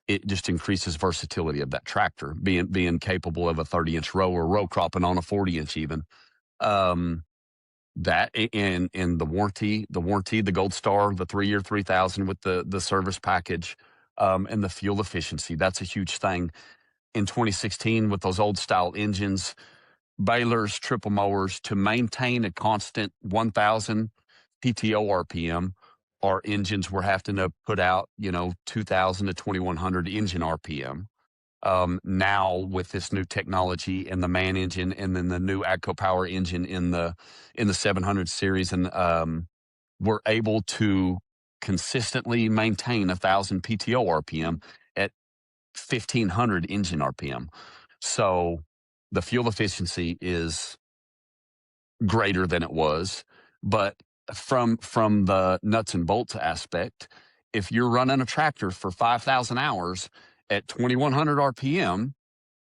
it just increases versatility of that tractor, being capable of a 30-inch row or row cropping on a 40-inch even. That and the warranty, the Gold Star, the 3-year 3000 with the service package, and the fuel efficiency. That's a huge thing. In 2016, with those old style engines, balers, triple mowers, to maintain a constant 1,000 PTO RPM, our engines were having to put out, 2,000 to 2,100 engine RPM. Now with this new technology and the man engine, and then the new AGCO Power engine in the 700 series, and we're able to consistently maintain 1,000 PTO RPM at 1,500 engine RPM. So the fuel efficiency is greater than it was, but from the nuts and bolts aspect, if you're running a tractor for 5,000 hours at 2,100 RPM,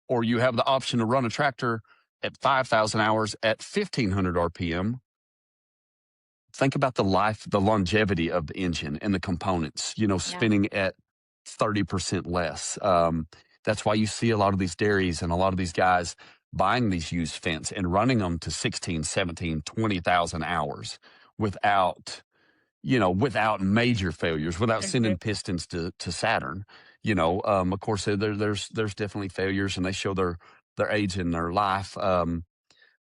or you have the option to run a tractor at 5,000 hours at 1,500 RPM, think about the longevity of the engine and the components, spinning at 30% less. That's why you see a lot of these dairies and a lot of these guys buying these used fence and running them to 16, 17, 20,000 hours without major failures, without sending pistons to Saturn. Of course, there's definitely failures, and they show their age and their life.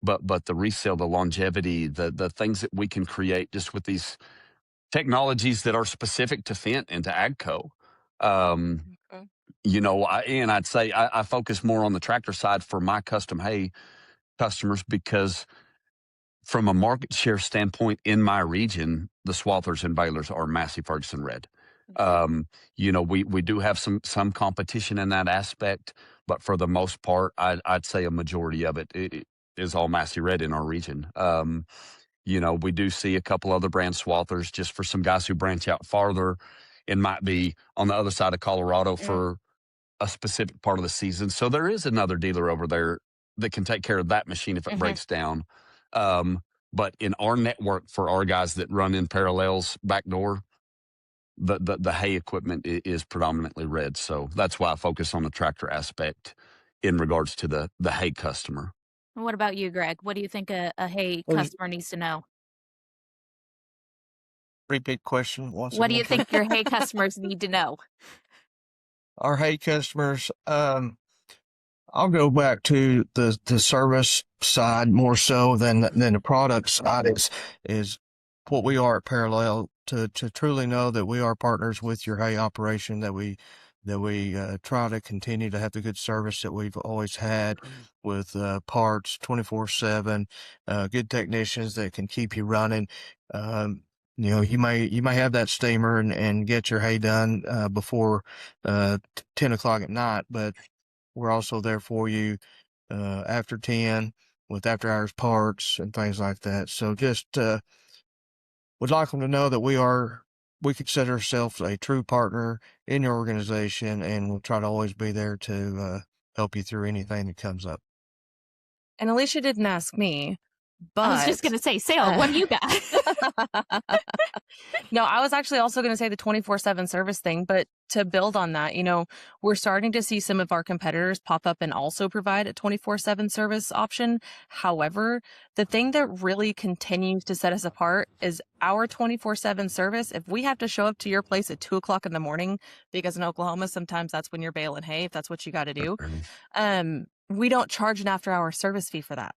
But the resale, the longevity, the things that we can create just with these technologies that are specific to Fendt and to AGCO. I'd say I focus more on the tractor side for my custom hay customers, because from a market share standpoint in my region, the Swathers and Baylors are Massey Ferguson Red. We do have some competition in that aspect, but for the most part, I'd say a majority of it is all Massey Red in our region. We do see a couple other brand Swathers just for some guys who branch out farther and might be on the other side of Colorado for a specific part of the season. So there is another dealer over there that can take care of that machine if it breaks down. But in our network, for our guys that run in parallels backdoor, the hay equipment is predominantly red. So that's why I focus on the tractor aspect in regards to the hay customer. What about you, Greg? What do you think a hay customer needs to know? Repeat question. What do you think your hay customers need to know? Our hay customers, I'll go back to the service side more so than the product side is what we are at Parallel, to truly know that we are partners with your hay operation, that we try to continue to have the good service that we've always had with parts 24/7, good technicians that can keep you running. You may have that steamer and get your hay done before 10 o'clock at night, but we're also there for you after 10 with after hours parts and things like that. So just would like them to know that we consider ourselves a true partner in your organization, and we'll try to always be there to help you through anything that comes up. And Alicia didn't ask me, but I was just going to say, Sarah, what do you got? No, I was actually also going to say the 24/7 service thing, but to build on that, we're starting to see some of our competitors pop up and also provide a 24/7 service option. However, the thing that really continues to set us apart is our 24/7 service. If we have to show up to your place at 2:00 in the morning, because in Oklahoma, sometimes that's when you're baling hay, if that's what you got to do, we don't charge an after-hour service fee for that.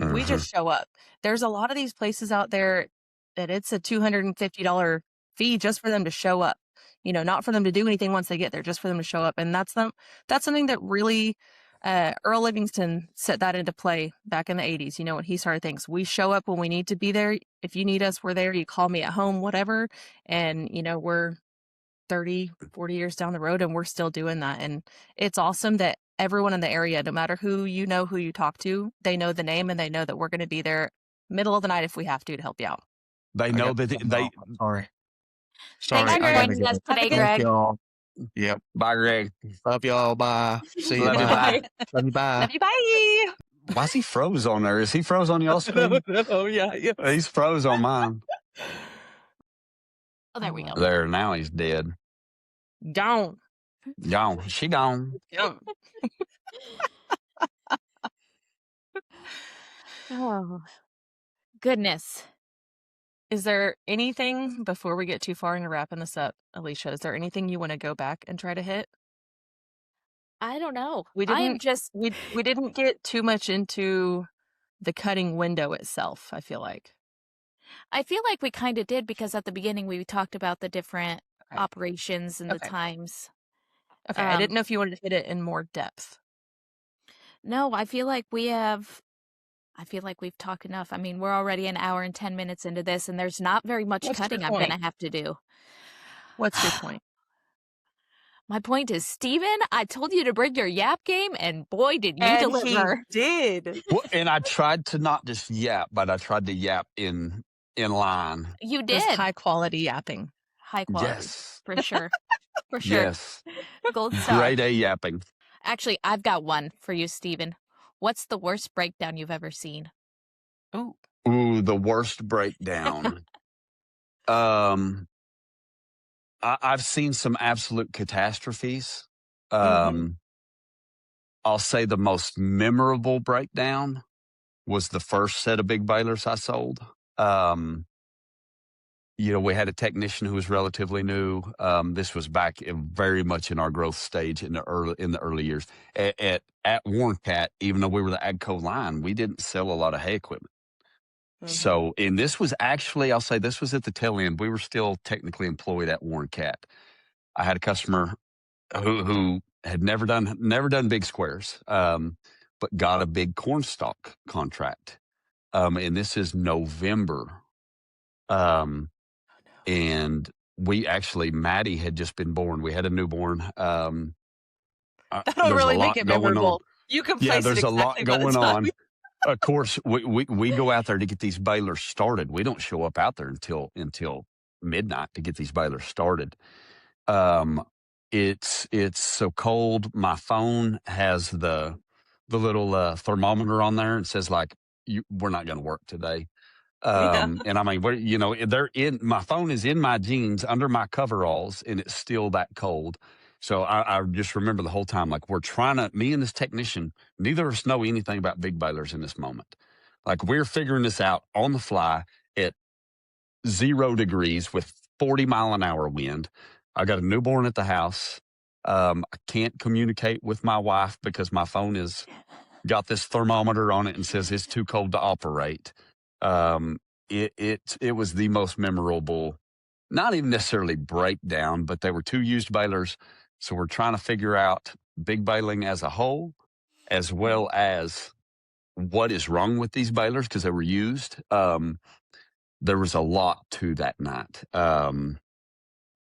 We just show up. There's a lot of these places out there that it's a $250 fee just for them to show up, not for them to do anything once they get there, just for them to show up. And that's something that really, Earl Livingston set that into play back in the 80s, when he started things. We show up when we need to be there. If you need us, we're there. You call me at home, whatever. And, we're 30, 40 years down the road and we're still doing that. And it's awesome that everyone in the area, no matter who you talk to, they know the name and they know that we're going to be there middle of the night if we have to help you out. They know that they. Sorry. Thanks for joining us today, Greg. Y'all. Yep. Bye, Greg. Love y'all. Bye. See you. Love you. Bye. Love you. Bye. Love you. Bye. Why is he froze on there? Is he froze on y'all's screen? Oh yeah. He's froze on mine. Oh, there we go. There, now he's dead. Gone. Gone. She gone. Gone. Oh, goodness. Is there anything, before we get too far into wrapping this up, Alicia, is there anything you want to go back and try to hit? I don't know. We didn't get too much into the cutting window itself, I feel like. I feel like we kind of did, because at the beginning we talked about the different operations and the times. Okay, I didn't know if you wanted to hit it in more depth. No, I feel like we've talked enough. I mean, we're already an hour and 10 minutes into this, and there's not very much cutting I'm going to have to do. What's your point? My point is, Steven, I told you to bring your yap game, and boy, did you deliver. He did. Well, and I tried to not just yap, but I tried to yap in line. You did. It was high quality yapping. High quality. Yes. For sure. For sure. Yes. Gold star. Grade A yapping. Actually, I've got one for you, Steven. What's the worst breakdown you've ever seen? Ooh, the worst breakdown. I've seen some absolute catastrophes. I'll say the most memorable breakdown was the first set of big balers I sold. We had a technician who was relatively new. This was back very much in our growth stage in the early years. At Warren Cat, even though we were the AGCO line, we didn't sell a lot of hay equipment. So, and this was actually, I'll say this was at the tail end. We were still technically employed at Warren Cat. I had a customer who had never done big squares, but got a big corn stalk contract. And this is November. And we actually, Maddie had just been born. We had a newborn. That'll really make it memorable. You can place there's it exactly a lot going on. time. Of course, we go out there to get these balers started. We don't show up out there until midnight to get these balers started. It's so cold. My phone has the little thermometer on there and says like, we're not going to work today. And I mean, my phone is in my jeans under my coveralls, and it's still that cold. So I just remember the whole time, like me and this technician, neither of us know anything about big balers in this moment. Like we're figuring this out on the fly at 0 degrees with 40-mile-an-hour wind. I got a newborn at the house. I can't communicate with my wife because my phone is got this thermometer on it and says it's too cold to operate. It was the most memorable, not even necessarily breakdown, but they were 2 used balers. So we're trying to figure out big baling as a whole, as well as what is wrong with these balers because they were used. There was a lot to that night. And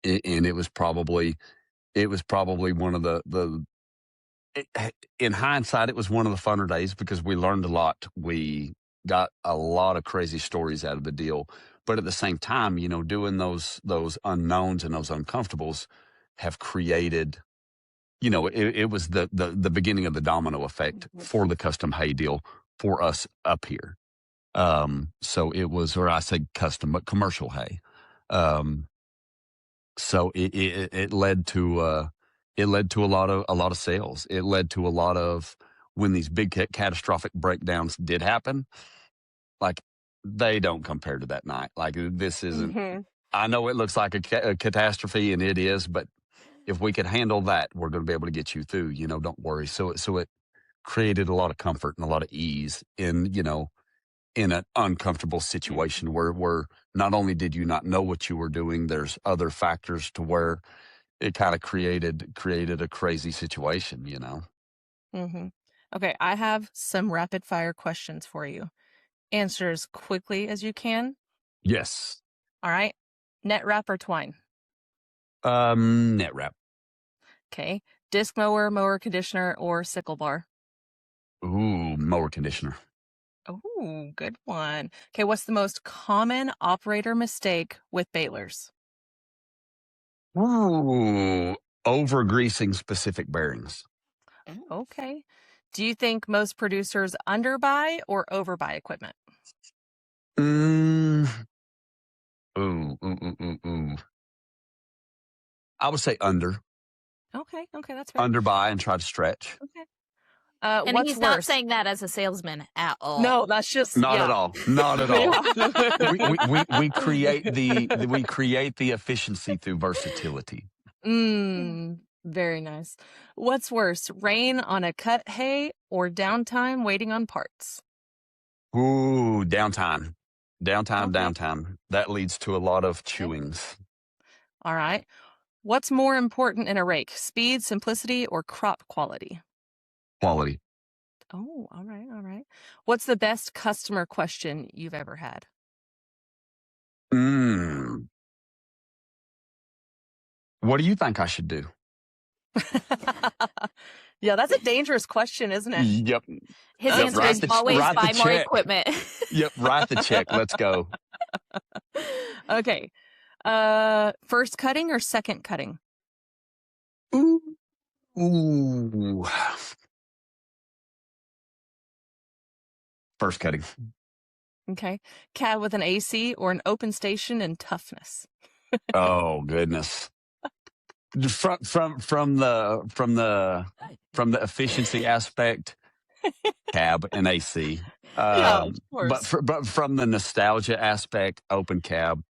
it was probably one of in hindsight, it was one of the funner days because we learned a lot. We got a lot of crazy stories out of the deal. But at the same time, doing those unknowns and those uncomfortables have created, it was the beginning of the domino effect for the custom hay deal for us up here. So it was, or I say custom, but commercial hay. So it led to a lot of sales. It led to a lot of when these big catastrophic breakdowns did happen, like they don't compare to that night. Like this isn't, I know it looks like a catastrophe and it is, but if we could handle that, we're going to be able to get you through, don't worry. So it created a lot of comfort and a lot of ease in an uncomfortable situation where not only did you not know what you were doing, there's other factors to where it kind of created a crazy situation, Okay, I have some rapid fire questions for you. Answer as quickly as you can. Yes. All right. Net wrap or twine? Net wrap. Okay. Disc mower, mower conditioner, or sickle bar? Ooh, mower conditioner. Ooh, good one. Okay, what's the most common operator mistake with balers? Ooh, over greasing specific bearings. Okay. Do you think most producers underbuy or overbuy equipment? Ooh. I would say under. Okay, that's fair. Underbuy and try to stretch. Okay. And what's he's worse? not saying that as a salesman at all. No, that's just not at all. Not at all. we create the efficiency through versatility. Very nice. What's worse, rain on a cut hay or downtime waiting on parts? Ooh, downtime. Downtime. That leads to a lot of chewings. All right. What's more important in a rake? Speed, simplicity, or crop quality? Quality. Oh, all right, all right. What's the best customer question you've ever had? What do you think I should do? Yeah, that's a dangerous question, isn't it? Yep. His answer is always buy more equipment. Yep, write the check. Let's go. Okay. First cutting or second cutting? Ooh. First cutting. Okay. Cab with an AC or an open station and toughness? Oh goodness. From the efficiency aspect, cab and AC. Yeah, of course. But from the nostalgia aspect, open cab.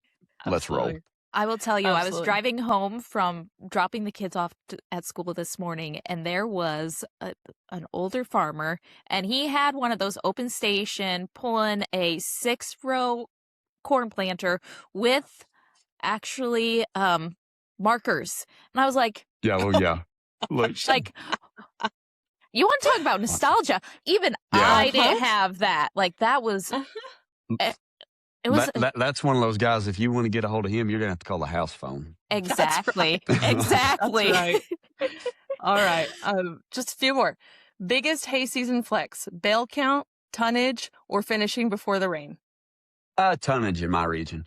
Let's roll. I will tell you, Absolutely. I was driving home from dropping the kids off at school this morning, and there was an older farmer, and he had one of those open station pulling a 6-row corn planter with actually markers. And I was like, Yeah, well, yeah. Look, like, you want to talk about nostalgia? Even I didn't have that. Like, that was... It was that's one of those guys. If you want to get a hold of him, you're gonna have to call the house phone. Exactly. That's right. Exactly. That's right. All right. Just a few more. Biggest hay season flex: bale count, tonnage, or finishing before the rain? Tonnage in my region.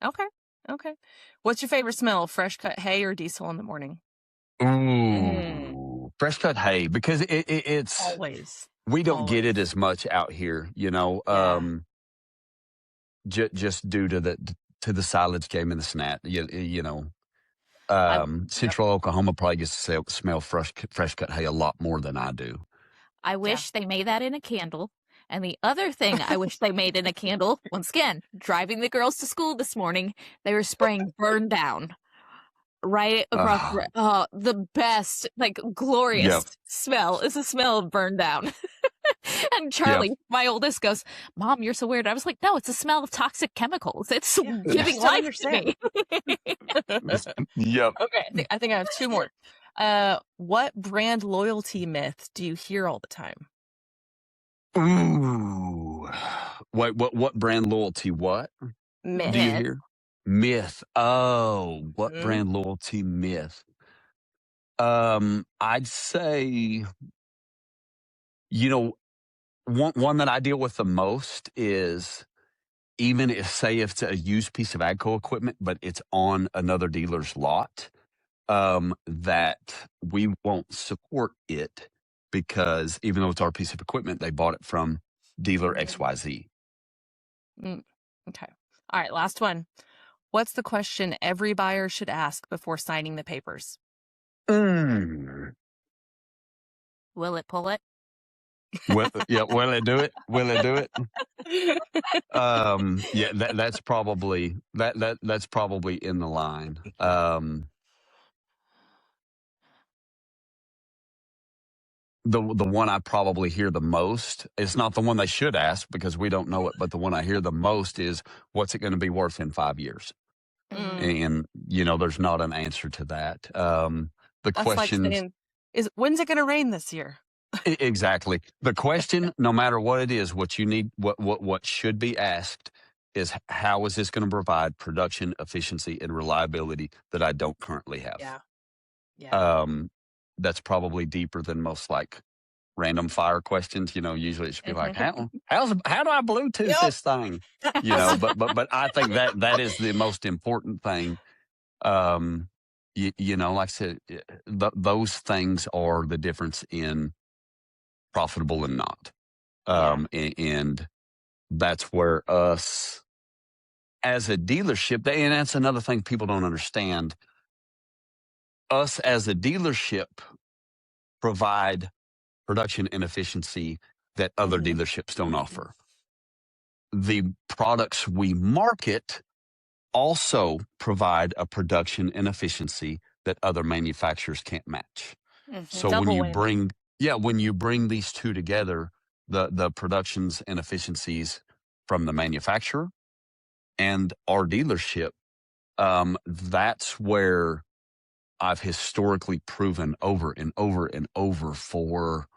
Okay. Okay. What's your favorite smell? Fresh cut hay or diesel in the morning? Ooh, fresh cut hay, because it's always. We don't get it as much out here, you know. Yeah. Just due to the silage game and the snap, you know. Central Oklahoma probably gets to smell fresh cut hay a lot more than I do. I wish they made that in a candle. And the other thing I wish they made in a candle, once again, driving the girls to school this morning, they were spraying burn down right across the best, like, glorious smell is the smell of burn down. And Charlie, my oldest, goes, "Mom, you're so weird." I was like, "No, it's the smell of toxic chemicals. It's giving life to me." Yep. Okay, I think I have two more. What brand loyalty myth do you hear all the time? Ooh. Wait, what brand loyalty? What Myth. do you hear? Myth. Oh, what brand loyalty myth? I'd say, you know, one that I deal with the most is, even if, say, if it's a used piece of AGCO equipment, but it's on another dealer's lot, that we won't support it because even though it's our piece of equipment, they bought it from dealer XYZ. Okay. All right. Last one. What's the question every buyer should ask before signing the papers? Will it pull it? Will it do it? Will it do it? Yeah, that's probably that's probably in the line. The one I probably hear the most, it's not the one they should ask because we don't know it, but the one I hear the most is, what's it going to be worth in 5 years? And, you know, there's not an answer to that. That's question like saying, when's it going to rain this year? Exactly. The question, no matter what it is, what you need, what should be asked is, how is this going to provide production, efficiency, and reliability that I don't currently have? Yeah. That's probably deeper than most, like, random fire questions. You know, usually it should be like, how do I Bluetooth this thing? You know, but I think that is the most important thing. You know, like I said, those things are the difference in profitable and not. And that's where us as a dealership, and that's another thing people don't understand, us as a dealership provide production and efficiency that other dealerships don't offer. The products we market also provide a production and efficiency that other manufacturers can't match. So when you bring these two together, the productions and efficiencies from the manufacturer and our dealership, that's where I've historically proven over and over and over for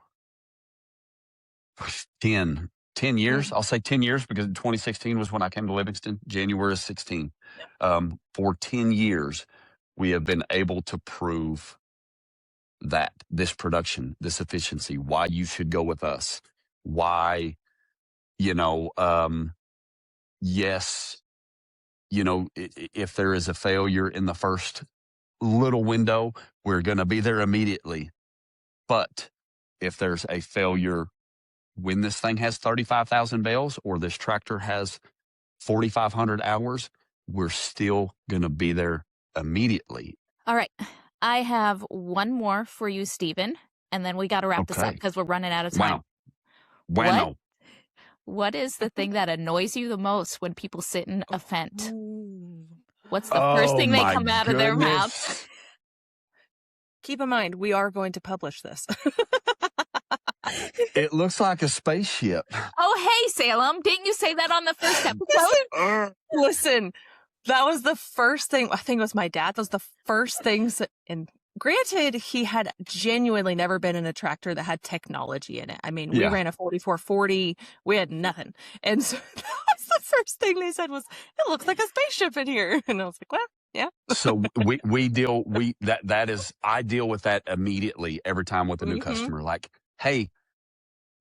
10 years. I'll say 10 years because 2016 was when I came to Livingston, January of 16. For 10 years, we have been able to prove that this production, this efficiency, why you should go with us, why, yes, if there is a failure in the first little window, we're going to be there immediately. But if there's a failure when this thing has 35,000 bales or this tractor has 4,500 hours, we're still going to be there immediately. All right. I have one more for you, Stephen, and then we got to wrap this up because we're running out of time. Wow. What is the thing that annoys you the most when people sit in a Fendt? What's the first thing they come out of their mouth? Keep in mind, we are going to publish this. It looks like a spaceship. Oh, hey, Salem. Didn't you say that on the first episode? Listen, that was the first thing. I think it was my dad. That was the first things. And granted, he had genuinely never been in a tractor that had technology in it. I mean, we ran a 4440. We had nothing. And so that was the first thing they said was, it looks like a spaceship in here. And I was like, well, yeah. So I deal with that immediately every time with a new customer. Like, hey,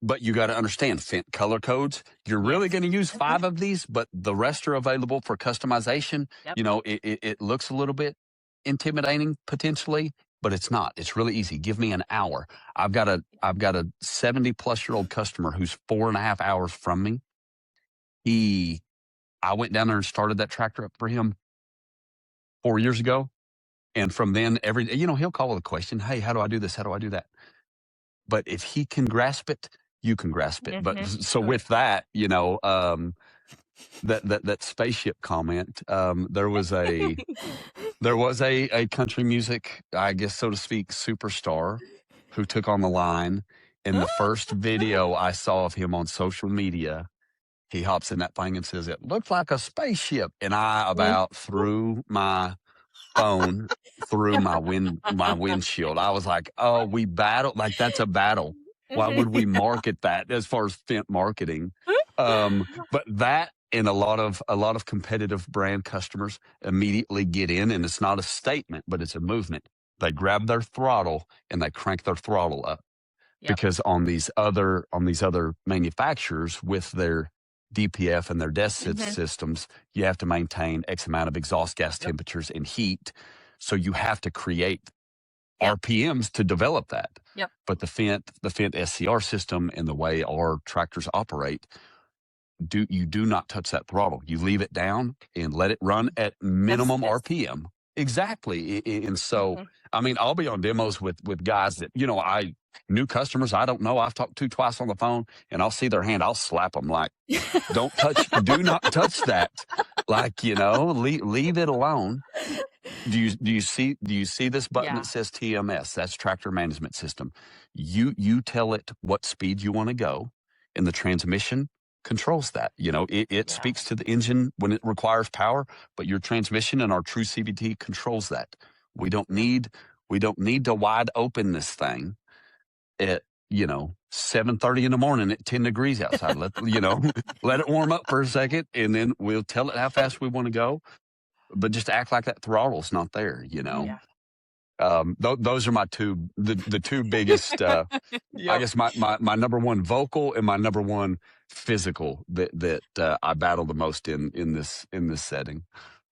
but you got to understand Fendt color codes. You're really going to use 5 of these, but the rest are available for customization. Yep. It looks a little bit intimidating potentially, but it's not. It's really easy. Give me an hour. I've got a 70-plus-year-old customer who's 4.5 hours from me. I went down there and started that tractor up for him 4 years ago. And from then, every day, he'll call with a question. Hey, how do I do this? How do I do that? But if he can grasp it, you can grasp it. But so with that, that spaceship comment, there was a country music, I guess, so to speak, superstar who took on the line. In the first video I saw of him on social media, he hops in that thing and says, "It looks like a spaceship." And I about threw my phone through my windshield. I was like, "Oh, we battled. Like, that's a battle. Why would we market that as far as Fendt marketing?" But that and a lot of competitive brand customers immediately get in, and it's not a statement, but it's a movement. They grab their throttle and they crank their throttle up because on these other manufacturers with their DPF and their DES systems, you have to maintain X amount of exhaust gas temperatures and heat. So you have to create RPMs to develop that. But the Fendt SCR system and the way our tractors operate, you do not touch that throttle. You leave it down and let it run at minimum RPM. Exactly. And so, I mean, I'll be on demos with guys that, new customers I don't know, I've talked to twice on the phone, and I'll see their hand, I'll slap them like, do not touch that. Like, leave it alone. Do you see this button that says TMS? That's Tractor Management System. You tell it what speed you want to go, and the transmission controls that. It speaks to the engine when it requires power, but your transmission and our true CVT controls that. We don't need to wide open this thing at 7:30 in the morning at 10 degrees outside. Let it warm up for a second, and then we'll tell it how fast we want to go. But just act like that throttle's not there. Those are my the two biggest. I guess my number one vocal and my number one physical that I battle the most in this setting.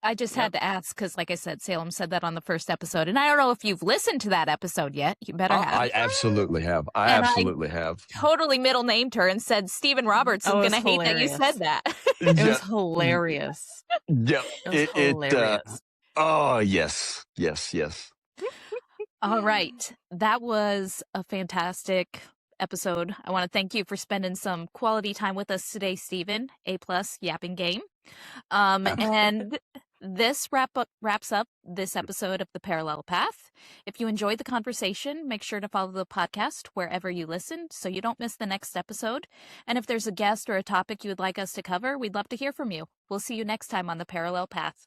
I just had to ask because, like I said, Salem said that on the first episode, and I don't know if you've listened to that episode yet. You better have. I absolutely have. I totally middle named her and said Stephen Roberts is going to hate that you said that. It was hilarious. Yeah, it was hilarious. Yes. All right, that was a fantastic episode. I want to thank you for spending some quality time with us today, Stephen. A+ yapping game. And this wraps up this episode of The Parallel Path. If you enjoyed the conversation, make sure to follow the podcast wherever you listen so you don't miss the next episode. And if there's a guest or a topic you would like us to cover, we'd love to hear from you. We'll see you next time on The Parallel Path.